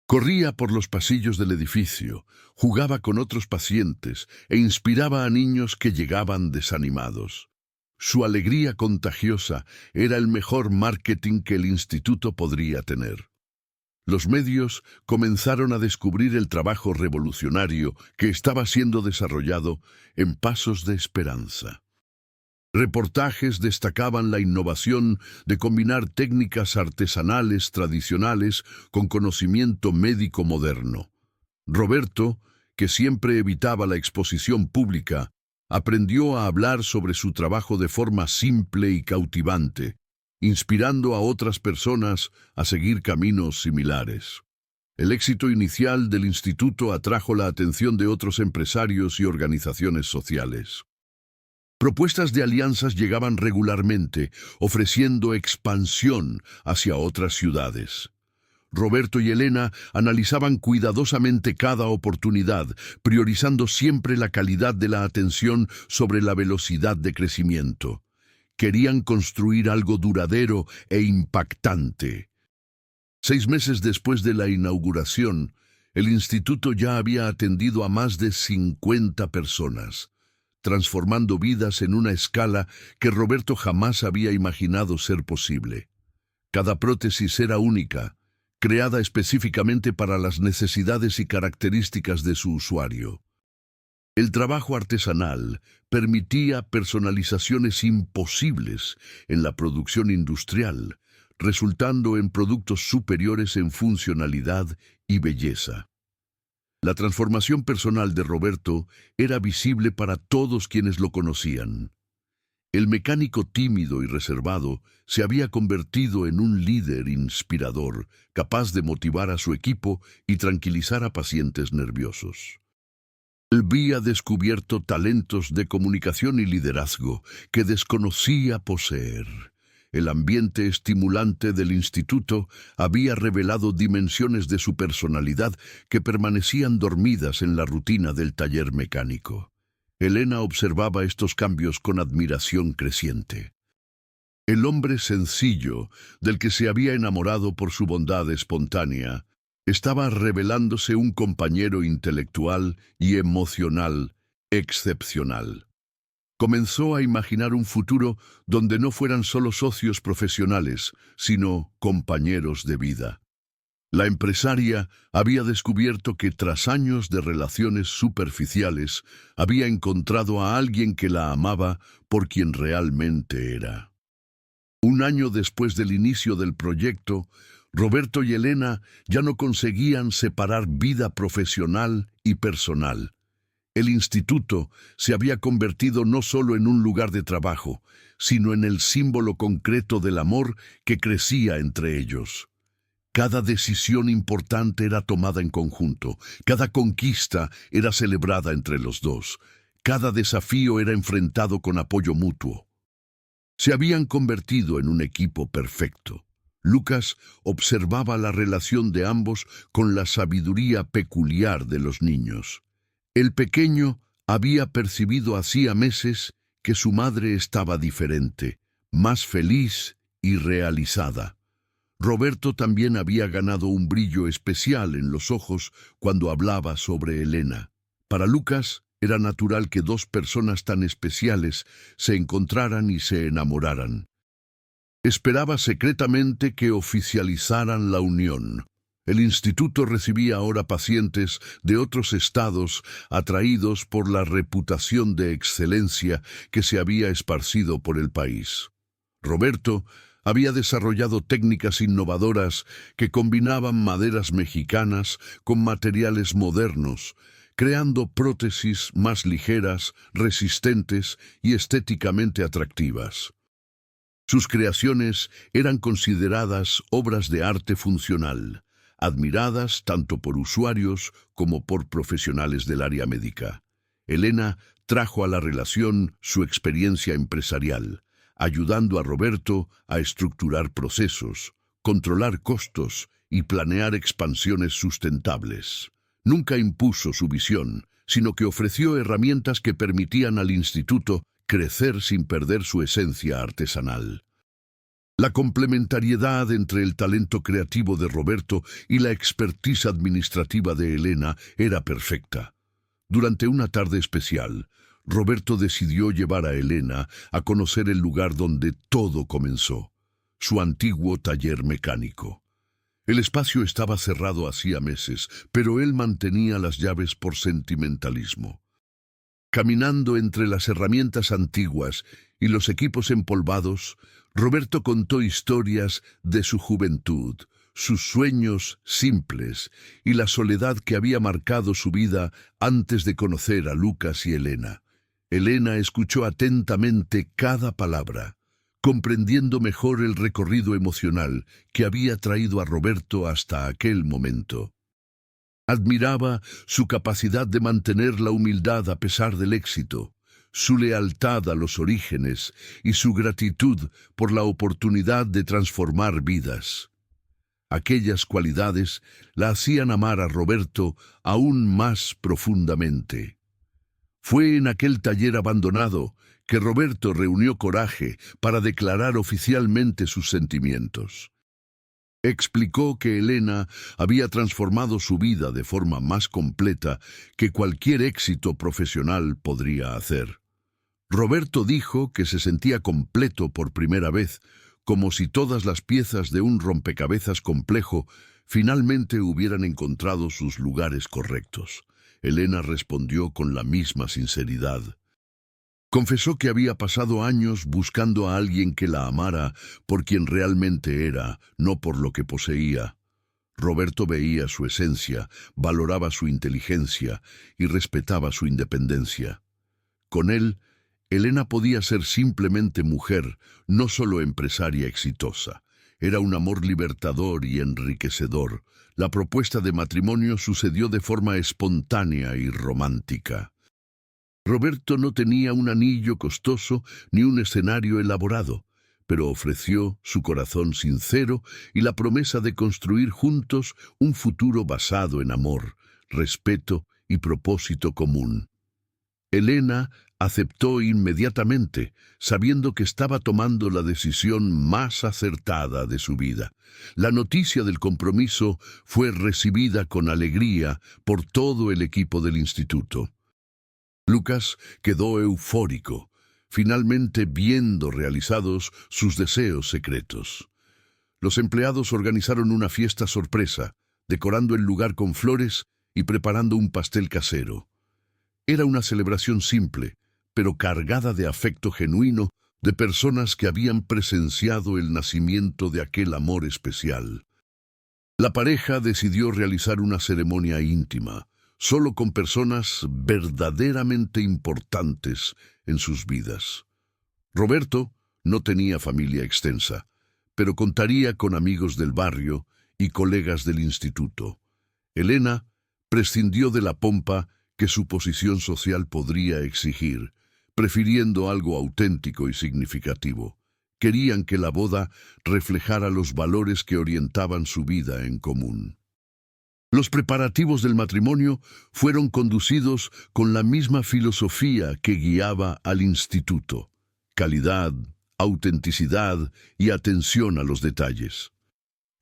Corría por los pasillos del edificio, jugaba con otros pacientes e inspiraba a niños que llegaban desanimados. Su alegría contagiosa era el mejor marketing que el instituto podría tener. Los medios comenzaron a descubrir el trabajo revolucionario que estaba siendo desarrollado en Pasos de Esperanza. Reportajes destacaban la innovación de combinar técnicas artesanales tradicionales con conocimiento médico moderno. Roberto, que siempre evitaba la exposición pública, aprendió a hablar sobre su trabajo de forma simple y cautivante, inspirando a otras personas a seguir caminos similares. El éxito inicial del instituto atrajo la atención de otros empresarios y organizaciones sociales. Propuestas de alianzas llegaban regularmente, ofreciendo expansión hacia otras ciudades. Roberto y Elena analizaban cuidadosamente cada oportunidad, priorizando siempre la calidad de la atención sobre la velocidad de crecimiento. Querían construir algo duradero e impactante. 6 meses después de la inauguración, el instituto ya había atendido a más de 50 personas, transformando vidas en una escala que Roberto jamás había imaginado ser posible. Cada prótesis era única, creada específicamente para las necesidades y características de su usuario. El trabajo artesanal permitía personalizaciones imposibles en la producción industrial, resultando en productos superiores en funcionalidad y belleza. La transformación personal de Roberto era visible para todos quienes lo conocían. El mecánico tímido y reservado se había convertido en un líder inspirador, capaz de motivar a su equipo y tranquilizar a pacientes nerviosos. Él había descubierto talentos de comunicación y liderazgo que desconocía poseer. El ambiente estimulante del instituto había revelado dimensiones de su personalidad que permanecían dormidas en la rutina del taller mecánico. Elena observaba estos cambios con admiración creciente. El hombre sencillo, del que se había enamorado por su bondad espontánea, estaba revelándose un compañero intelectual y emocional excepcional. Comenzó a imaginar un futuro donde no fueran solo socios profesionales, sino compañeros de vida. La empresaria había descubierto que tras años de relaciones superficiales, había encontrado a alguien que la amaba por quien realmente era. Un año después del inicio del proyecto, Roberto y Elena ya no conseguían separar vida profesional y personal. El instituto se había convertido no solo en un lugar de trabajo, sino en el símbolo concreto del amor que crecía entre ellos. Cada decisión importante era tomada en conjunto, cada conquista era celebrada entre los dos, cada desafío era enfrentado con apoyo mutuo. Se habían convertido en un equipo perfecto. Lucas observaba la relación de ambos con la sabiduría peculiar de los niños. El pequeño había percibido hacía meses que su madre estaba diferente, más feliz y realizada. Roberto también había ganado un brillo especial en los ojos cuando hablaba sobre Elena. Para Lucas era natural que dos personas tan especiales se encontraran y se enamoraran. Esperaba secretamente que oficializaran la unión. El instituto recibía ahora pacientes de otros estados atraídos por la reputación de excelencia que se había esparcido por el país. Roberto había desarrollado técnicas innovadoras que combinaban maderas mexicanas con materiales modernos, creando prótesis más ligeras, resistentes y estéticamente atractivas. Sus creaciones eran consideradas obras de arte funcional, admiradas tanto por usuarios como por profesionales del área médica. Elena trajo a la relación su experiencia empresarial, ayudando a Roberto a estructurar procesos, controlar costos y planear expansiones sustentables. Nunca impuso su visión, sino que ofreció herramientas que permitían al instituto crecer sin perder su esencia artesanal. La complementariedad entre el talento creativo de Roberto y la expertise administrativa de Elena era perfecta. Durante una tarde especial, Roberto decidió llevar a Elena a conocer el lugar donde todo comenzó, su antiguo taller mecánico. El espacio estaba cerrado hacía meses, pero él mantenía las llaves por sentimentalismo. Caminando entre las herramientas antiguas y los equipos empolvados, Roberto contó historias de su juventud, sus sueños simples y la soledad que había marcado su vida antes de conocer a Lucas y Elena. Elena escuchó atentamente cada palabra, comprendiendo mejor el recorrido emocional que había traído a Roberto hasta aquel momento. Admiraba su capacidad de mantener la humildad a pesar del éxito, su lealtad a los orígenes y su gratitud por la oportunidad de transformar vidas. Aquellas cualidades la hacían amar a Roberto aún más profundamente. Fue en aquel taller abandonado que Roberto reunió coraje para declarar oficialmente sus sentimientos. Explicó que Elena había transformado su vida de forma más completa que cualquier éxito profesional podría hacer. Roberto dijo que se sentía completo por primera vez, como si todas las piezas de un rompecabezas complejo finalmente hubieran encontrado sus lugares correctos. Elena respondió con la misma sinceridad. Confesó que había pasado años buscando a alguien que la amara por quien realmente era, no por lo que poseía. Roberto veía su esencia, valoraba su inteligencia y respetaba su independencia. Con él, Elena podía ser simplemente mujer, no solo empresaria exitosa. Era un amor libertador y enriquecedor. La propuesta de matrimonio sucedió de forma espontánea y romántica. Roberto no tenía un anillo costoso ni un escenario elaborado, pero ofreció su corazón sincero y la promesa de construir juntos un futuro basado en amor, respeto y propósito común. Elena aceptó inmediatamente, sabiendo que estaba tomando la decisión más acertada de su vida. La noticia del compromiso fue recibida con alegría por todo el equipo del instituto. Lucas quedó eufórico, finalmente viendo realizados sus deseos secretos. Los empleados organizaron una fiesta sorpresa, decorando el lugar con flores y preparando un pastel casero. Era una celebración simple, pero cargada de afecto genuino de personas que habían presenciado el nacimiento de aquel amor especial. La pareja decidió realizar una ceremonia íntima, solo con personas verdaderamente importantes en sus vidas. Roberto no tenía familia extensa, pero contaría con amigos del barrio y colegas del instituto. Elena prescindió de la pompa que su posición social podría exigir, prefiriendo algo auténtico y significativo. querían que la boda reflejara los valores que orientaban su vida en común. Los preparativos del matrimonio fueron conducidos con la misma filosofía que guiaba al instituto: calidad, autenticidad y atención a los detalles.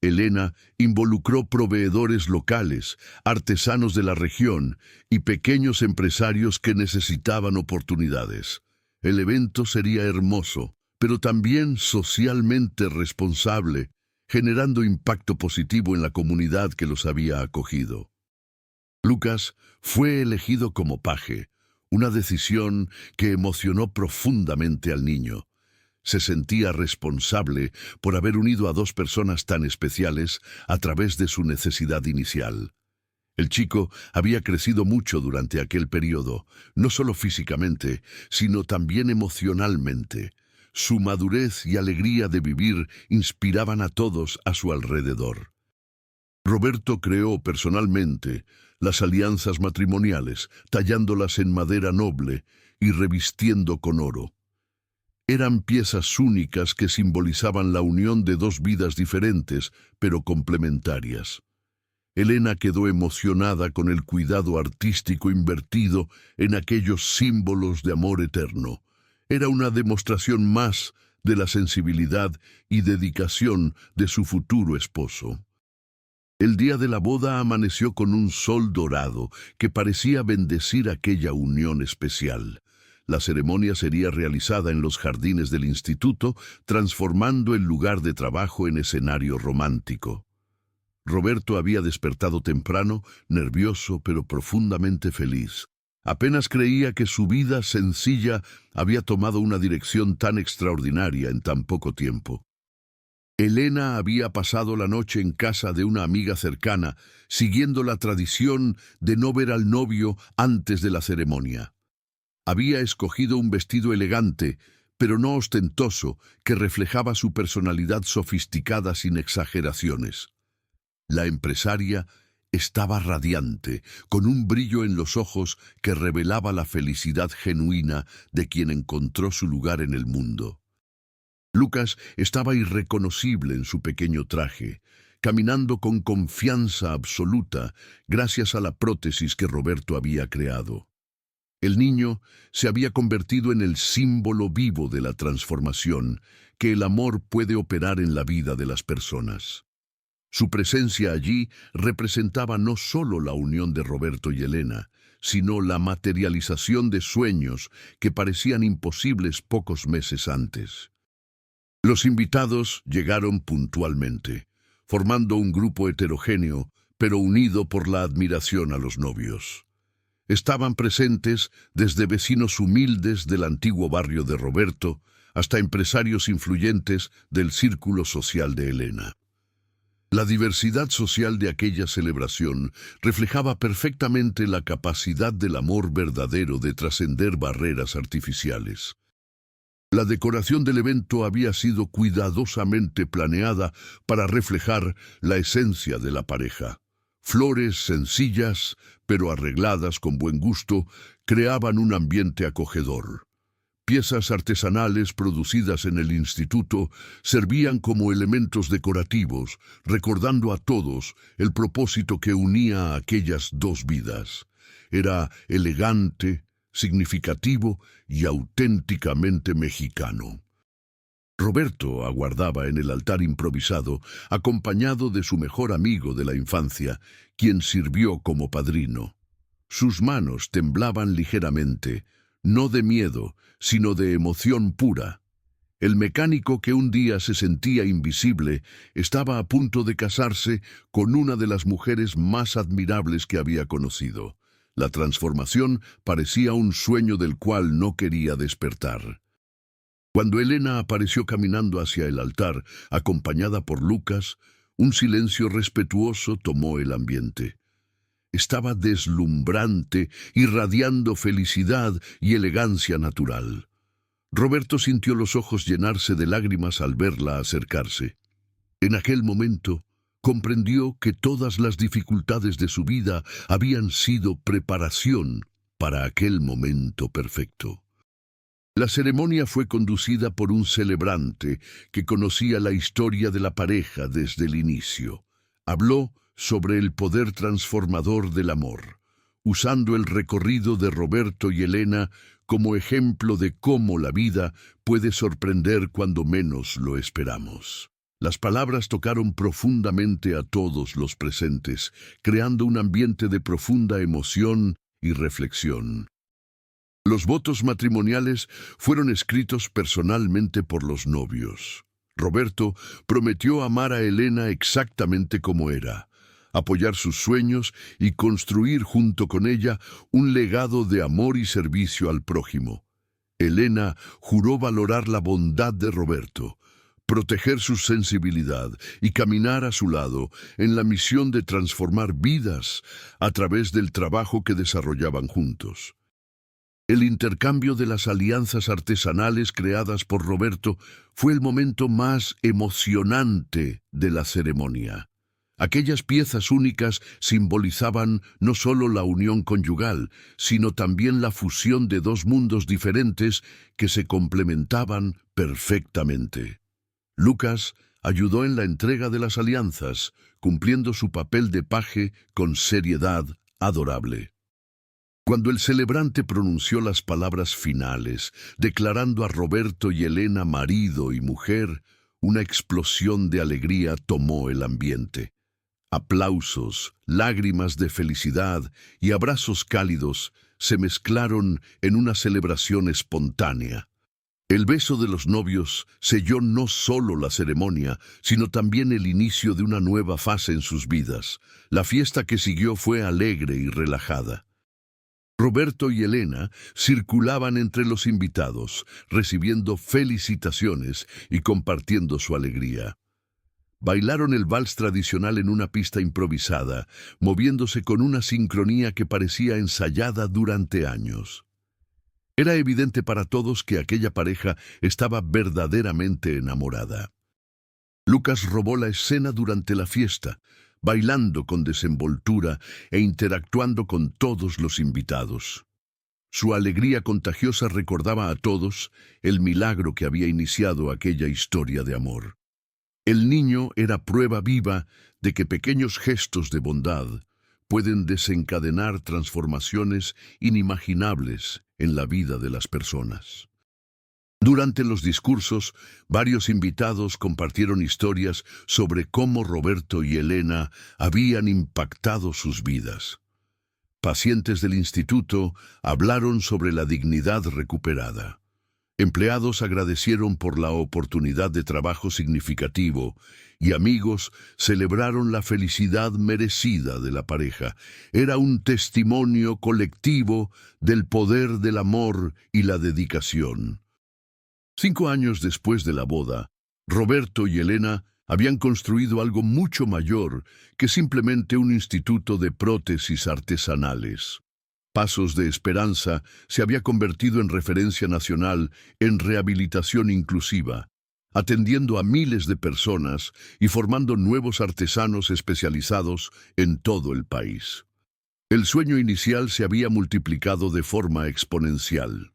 Elena involucró proveedores locales, artesanos de la región y pequeños empresarios que necesitaban oportunidades. El evento sería hermoso, pero también socialmente responsable, generando impacto positivo en la comunidad que los había acogido. Lucas fue elegido como paje, una decisión que emocionó profundamente al niño. Se sentía responsable por haber unido a dos personas tan especiales a través de su necesidad inicial. El chico había crecido mucho durante aquel periodo, no solo físicamente, sino también emocionalmente. Su madurez y alegría de vivir inspiraban a todos a su alrededor. Roberto creó personalmente las alianzas matrimoniales, tallándolas en madera noble y revistiendo con oro. Eran piezas únicas que simbolizaban la unión de dos vidas diferentes, pero complementarias. Elena quedó emocionada con el cuidado artístico invertido en aquellos símbolos de amor eterno. Era una demostración más de la sensibilidad y dedicación de su futuro esposo. El día de la boda amaneció con un sol dorado que parecía bendecir aquella unión especial. La ceremonia sería realizada en los jardines del instituto, transformando el lugar de trabajo en escenario romántico. Roberto había despertado temprano, nervioso pero profundamente feliz. Apenas creía que su vida sencilla había tomado una dirección tan extraordinaria en tan poco tiempo. Elena había pasado la noche en casa de una amiga cercana, siguiendo la tradición de no ver al novio antes de la ceremonia. Había escogido un vestido elegante, pero no ostentoso, que reflejaba su personalidad sofisticada sin exageraciones. La empresaria estaba radiante, con un brillo en los ojos que revelaba la felicidad genuina de quien encontró su lugar en el mundo. Lucas estaba irreconocible en su pequeño traje, caminando con confianza absoluta gracias a la prótesis que Roberto había creado. El niño se había convertido en el símbolo vivo de la transformación que el amor puede operar en la vida de las personas. Su presencia allí representaba no solo la unión de Roberto y Elena, sino la materialización de sueños que parecían imposibles pocos meses antes. Los invitados llegaron puntualmente, formando un grupo heterogéneo, pero unido por la admiración a los novios. Estaban presentes desde vecinos humildes del antiguo barrio de Roberto hasta empresarios influyentes del círculo social de Elena. La diversidad social de aquella celebración reflejaba perfectamente la capacidad del amor verdadero de trascender barreras artificiales. La decoración del evento había sido cuidadosamente planeada para reflejar la esencia de la pareja. Flores sencillas, pero arregladas con buen gusto, creaban un ambiente acogedor. Piezas artesanales producidas en el instituto servían como elementos decorativos, recordando a todos el propósito que unía a aquellas dos vidas. Era elegante, significativo y auténticamente mexicano. Roberto aguardaba en el altar improvisado, acompañado de su mejor amigo de la infancia, quien sirvió como padrino. Sus manos temblaban ligeramente, no de miedo, sino de emoción pura. El mecánico que un día se sentía invisible estaba a punto de casarse con una de las mujeres más admirables que había conocido. La transformación parecía un sueño del cual no quería despertar. Cuando Elena apareció caminando hacia el altar, acompañada por Lucas, un silencio respetuoso tomó el ambiente. Estaba deslumbrante, irradiando felicidad y elegancia natural. Roberto sintió los ojos llenarse de lágrimas al verla acercarse. En aquel momento, comprendió que todas las dificultades de su vida habían sido preparación para aquel momento perfecto. La ceremonia fue conducida por un celebrante que conocía la historia de la pareja desde el inicio. Habló sobre el poder transformador del amor, usando el recorrido de Roberto y Elena como ejemplo de cómo la vida puede sorprender cuando menos lo esperamos. Las palabras tocaron profundamente a todos los presentes, creando un ambiente de profunda emoción y reflexión. Los votos matrimoniales fueron escritos personalmente por los novios. Roberto prometió amar a Elena exactamente como era, apoyar sus sueños y construir junto con ella un legado de amor y servicio al prójimo. Elena juró valorar la bondad de Roberto, proteger su sensibilidad y caminar a su lado en la misión de transformar vidas a través del trabajo que desarrollaban juntos. El intercambio de las alianzas artesanales creadas por Roberto fue el momento más emocionante de la ceremonia. Aquellas piezas únicas simbolizaban no solo la unión conyugal, sino también la fusión de dos mundos diferentes que se complementaban perfectamente. Lucas ayudó en la entrega de las alianzas, cumpliendo su papel de paje con seriedad adorable. Cuando el celebrante pronunció las palabras finales, declarando a Roberto y Elena marido y mujer, una explosión de alegría tomó el ambiente. Aplausos, lágrimas de felicidad y abrazos cálidos se mezclaron en una celebración espontánea. El beso de los novios selló no solo la ceremonia, sino también el inicio de una nueva fase en sus vidas. La fiesta que siguió fue alegre y relajada. Roberto y Elena circulaban entre los invitados, recibiendo felicitaciones y compartiendo su alegría. Bailaron el vals tradicional en una pista improvisada, moviéndose con una sincronía que parecía ensayada durante años. Era evidente para todos que aquella pareja estaba verdaderamente enamorada. Lucas robó la escena durante la fiesta, bailando con desenvoltura e interactuando con todos los invitados. Su alegría contagiosa recordaba a todos el milagro que había iniciado aquella historia de amor. El niño era prueba viva de que pequeños gestos de bondad pueden desencadenar transformaciones inimaginables en la vida de las personas. Durante los discursos, varios invitados compartieron historias sobre cómo Roberto y Elena habían impactado sus vidas. Pacientes del instituto hablaron sobre la dignidad recuperada. Empleados agradecieron por la oportunidad de trabajo significativo y amigos celebraron la felicidad merecida de la pareja. Era un testimonio colectivo del poder del amor y la dedicación. 5 años después de la boda, Roberto y Elena habían construido algo mucho mayor que simplemente un instituto de prótesis artesanales. Pasos de Esperanza se había convertido en referencia nacional en rehabilitación inclusiva, atendiendo a miles de personas y formando nuevos artesanos especializados en todo el país. El sueño inicial se había multiplicado de forma exponencial.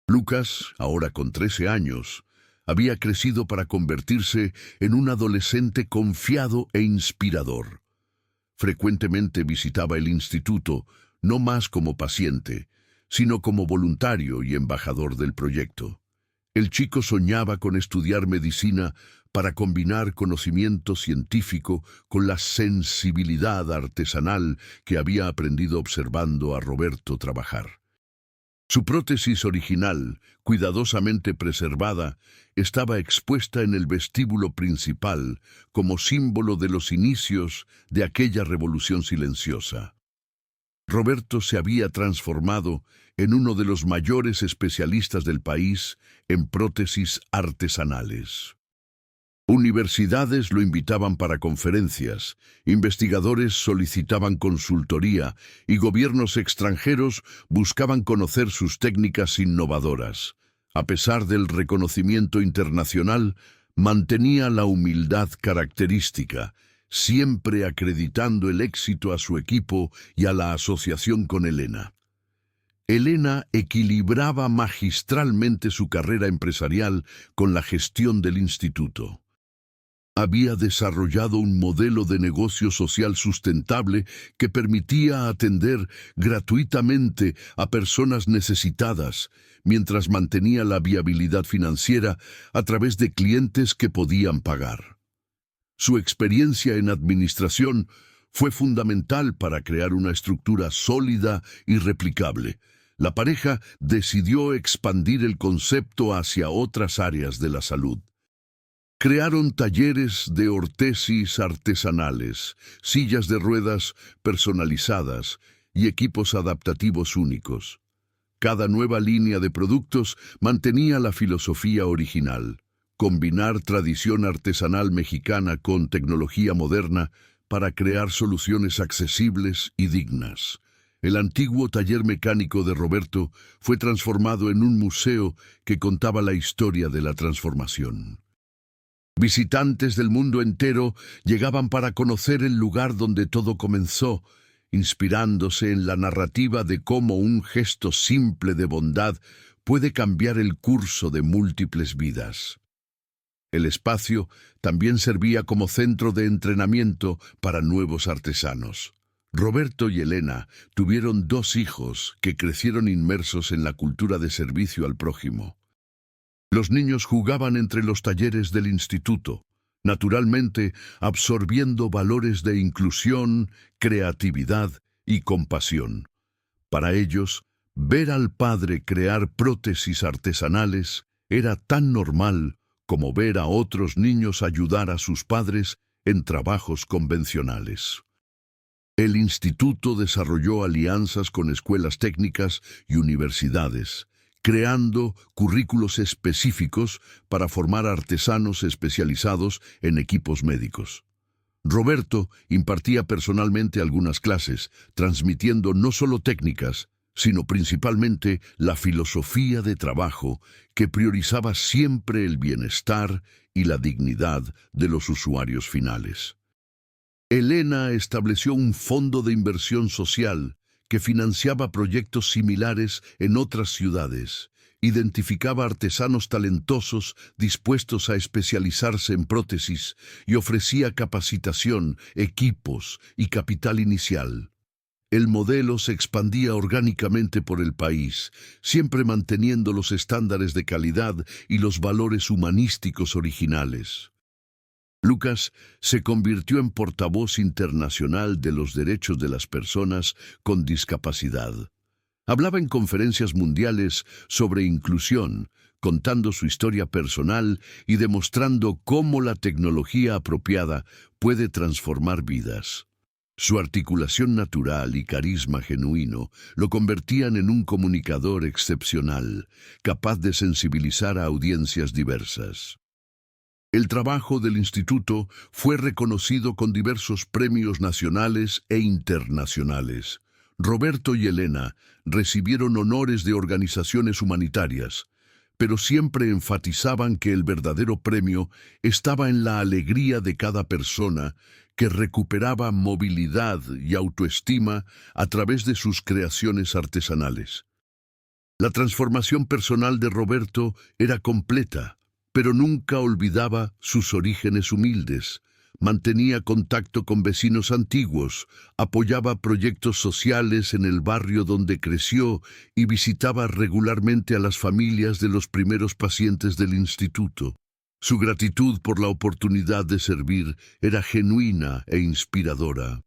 Lucas, ahora con 13 años, había crecido para convertirse en un adolescente confiado e inspirador. Frecuentemente visitaba el instituto, no más como paciente, sino como voluntario y embajador del proyecto. El chico soñaba con estudiar medicina para combinar conocimiento científico con la sensibilidad artesanal que había aprendido observando a Roberto trabajar. Su prótesis original, cuidadosamente preservada, estaba expuesta en el vestíbulo principal como símbolo de los inicios de aquella revolución silenciosa. Roberto se había transformado en uno de los mayores especialistas del país en prótesis artesanales. Universidades lo invitaban para conferencias, investigadores solicitaban consultoría y gobiernos extranjeros buscaban conocer sus técnicas innovadoras. A pesar del reconocimiento internacional, mantenía la humildad característica, siempre acreditando el éxito a su equipo y a la asociación con Elena. Elena equilibraba magistralmente su carrera empresarial con la gestión del instituto. Había desarrollado un modelo de negocio social sustentable que permitía atender gratuitamente a personas necesitadas, mientras mantenía la viabilidad financiera a través de clientes que podían pagar. Su experiencia en administración fue fundamental para crear una estructura sólida y replicable. La pareja decidió expandir el concepto hacia otras áreas de la salud. Crearon talleres de ortesis artesanales, sillas de ruedas personalizadas y equipos adaptativos únicos. Cada nueva línea de productos mantenía la filosofía original: combinar tradición artesanal mexicana con tecnología moderna para crear soluciones accesibles y dignas. El antiguo taller mecánico de Roberto fue transformado en un museo que contaba la historia de la transformación. Visitantes del mundo entero llegaban para conocer el lugar donde todo comenzó, inspirándose en la narrativa de cómo un gesto simple de bondad puede cambiar el curso de múltiples vidas. El espacio también servía como centro de entrenamiento para nuevos artesanos. Roberto y Elena tuvieron 2 hijos que crecieron inmersos en la cultura de servicio al prójimo. Los niños jugaban entre los talleres del instituto, naturalmente absorbiendo valores de inclusión, creatividad y compasión. Para ellos, ver al padre crear prótesis artesanales era tan normal como ver a otros niños ayudar a sus padres en trabajos convencionales. El instituto desarrolló alianzas con escuelas técnicas y universidades, creando currículos específicos para formar artesanos especializados en equipos médicos. Roberto impartía personalmente algunas clases, transmitiendo no solo técnicas, sino principalmente la filosofía de trabajo que priorizaba siempre el bienestar y la dignidad de los usuarios finales. Elena estableció un fondo de inversión social que financiaba proyectos similares en otras ciudades, identificaba artesanos talentosos dispuestos a especializarse en prótesis y ofrecía capacitación, equipos y capital inicial. El modelo se expandía orgánicamente por el país, siempre manteniendo los estándares de calidad y los valores humanísticos originales. Lucas se convirtió en portavoz internacional de los derechos de las personas con discapacidad. Hablaba en conferencias mundiales sobre inclusión, contando su historia personal y demostrando cómo la tecnología apropiada puede transformar vidas. Su articulación natural y carisma genuino lo convertían en un comunicador excepcional, capaz de sensibilizar a audiencias diversas. El trabajo del instituto fue reconocido con diversos premios nacionales e internacionales. Roberto y Elena recibieron honores de organizaciones humanitarias, pero siempre enfatizaban que el verdadero premio estaba en la alegría de cada persona que recuperaba movilidad y autoestima a través de sus creaciones artesanales. La transformación personal de Roberto era completa, pero nunca olvidaba sus orígenes humildes. Mantenía contacto con vecinos antiguos, apoyaba proyectos sociales en el barrio donde creció y visitaba regularmente a las familias de los primeros pacientes del instituto. Su gratitud por la oportunidad de servir era genuina e inspiradora.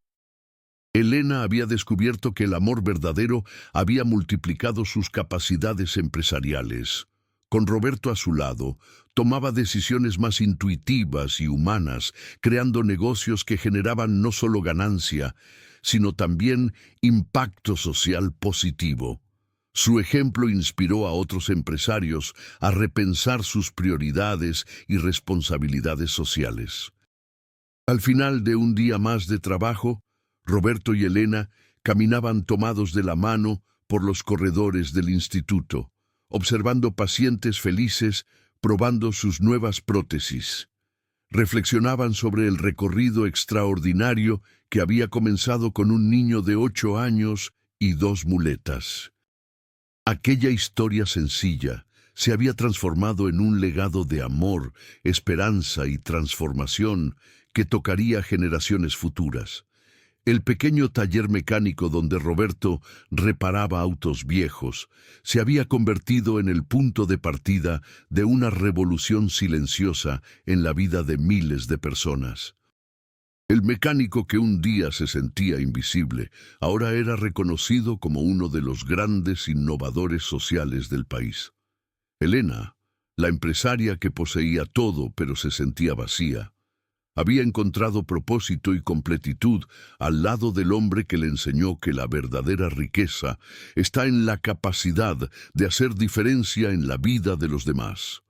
Elena había descubierto que el amor verdadero había multiplicado sus capacidades empresariales. Con Roberto a su lado, tomaba decisiones más intuitivas y humanas, creando negocios que generaban no solo ganancia, sino también impacto social positivo. Su ejemplo inspiró a otros empresarios a repensar sus prioridades y responsabilidades sociales. Al final de un día más de trabajo, Roberto y Elena caminaban tomados de la mano por los corredores del instituto, observando pacientes felices probando sus nuevas prótesis. Reflexionaban sobre el recorrido extraordinario que había comenzado con un niño de 8 años y 2 muletas. Aquella historia sencilla se había transformado en un legado de amor, esperanza y transformación que tocaría generaciones futuras. El pequeño taller mecánico donde Roberto reparaba autos viejos se había convertido en el punto de partida de una revolución silenciosa en la vida de miles de personas. El mecánico que un día se sentía invisible, ahora era reconocido como uno de los grandes innovadores sociales del país. Elena, la empresaria que poseía todo pero se sentía vacía, había encontrado propósito y completitud al lado del hombre que le enseñó que la verdadera riqueza está en la capacidad de hacer diferencia en la vida de los demás.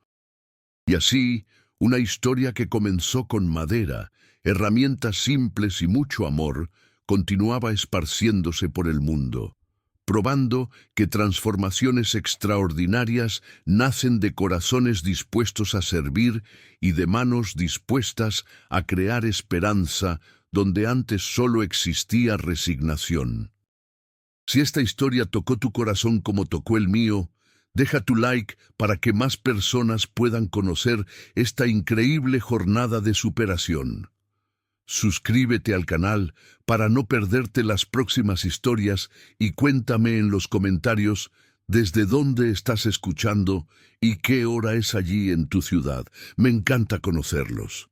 Y así, una historia que comenzó con madera, herramientas simples y mucho amor, continuaba esparciéndose por el mundo, probando que transformaciones extraordinarias nacen de corazones dispuestos a servir y de manos dispuestas a crear esperanza donde antes solo existía resignación. Si esta historia tocó tu corazón como tocó el mío, deja tu like para que más personas puedan conocer esta increíble jornada de superación. Suscríbete al canal para no perderte las próximas historias y cuéntame en los comentarios desde dónde estás escuchando y qué hora es allí en tu ciudad. Me encanta conocerlos.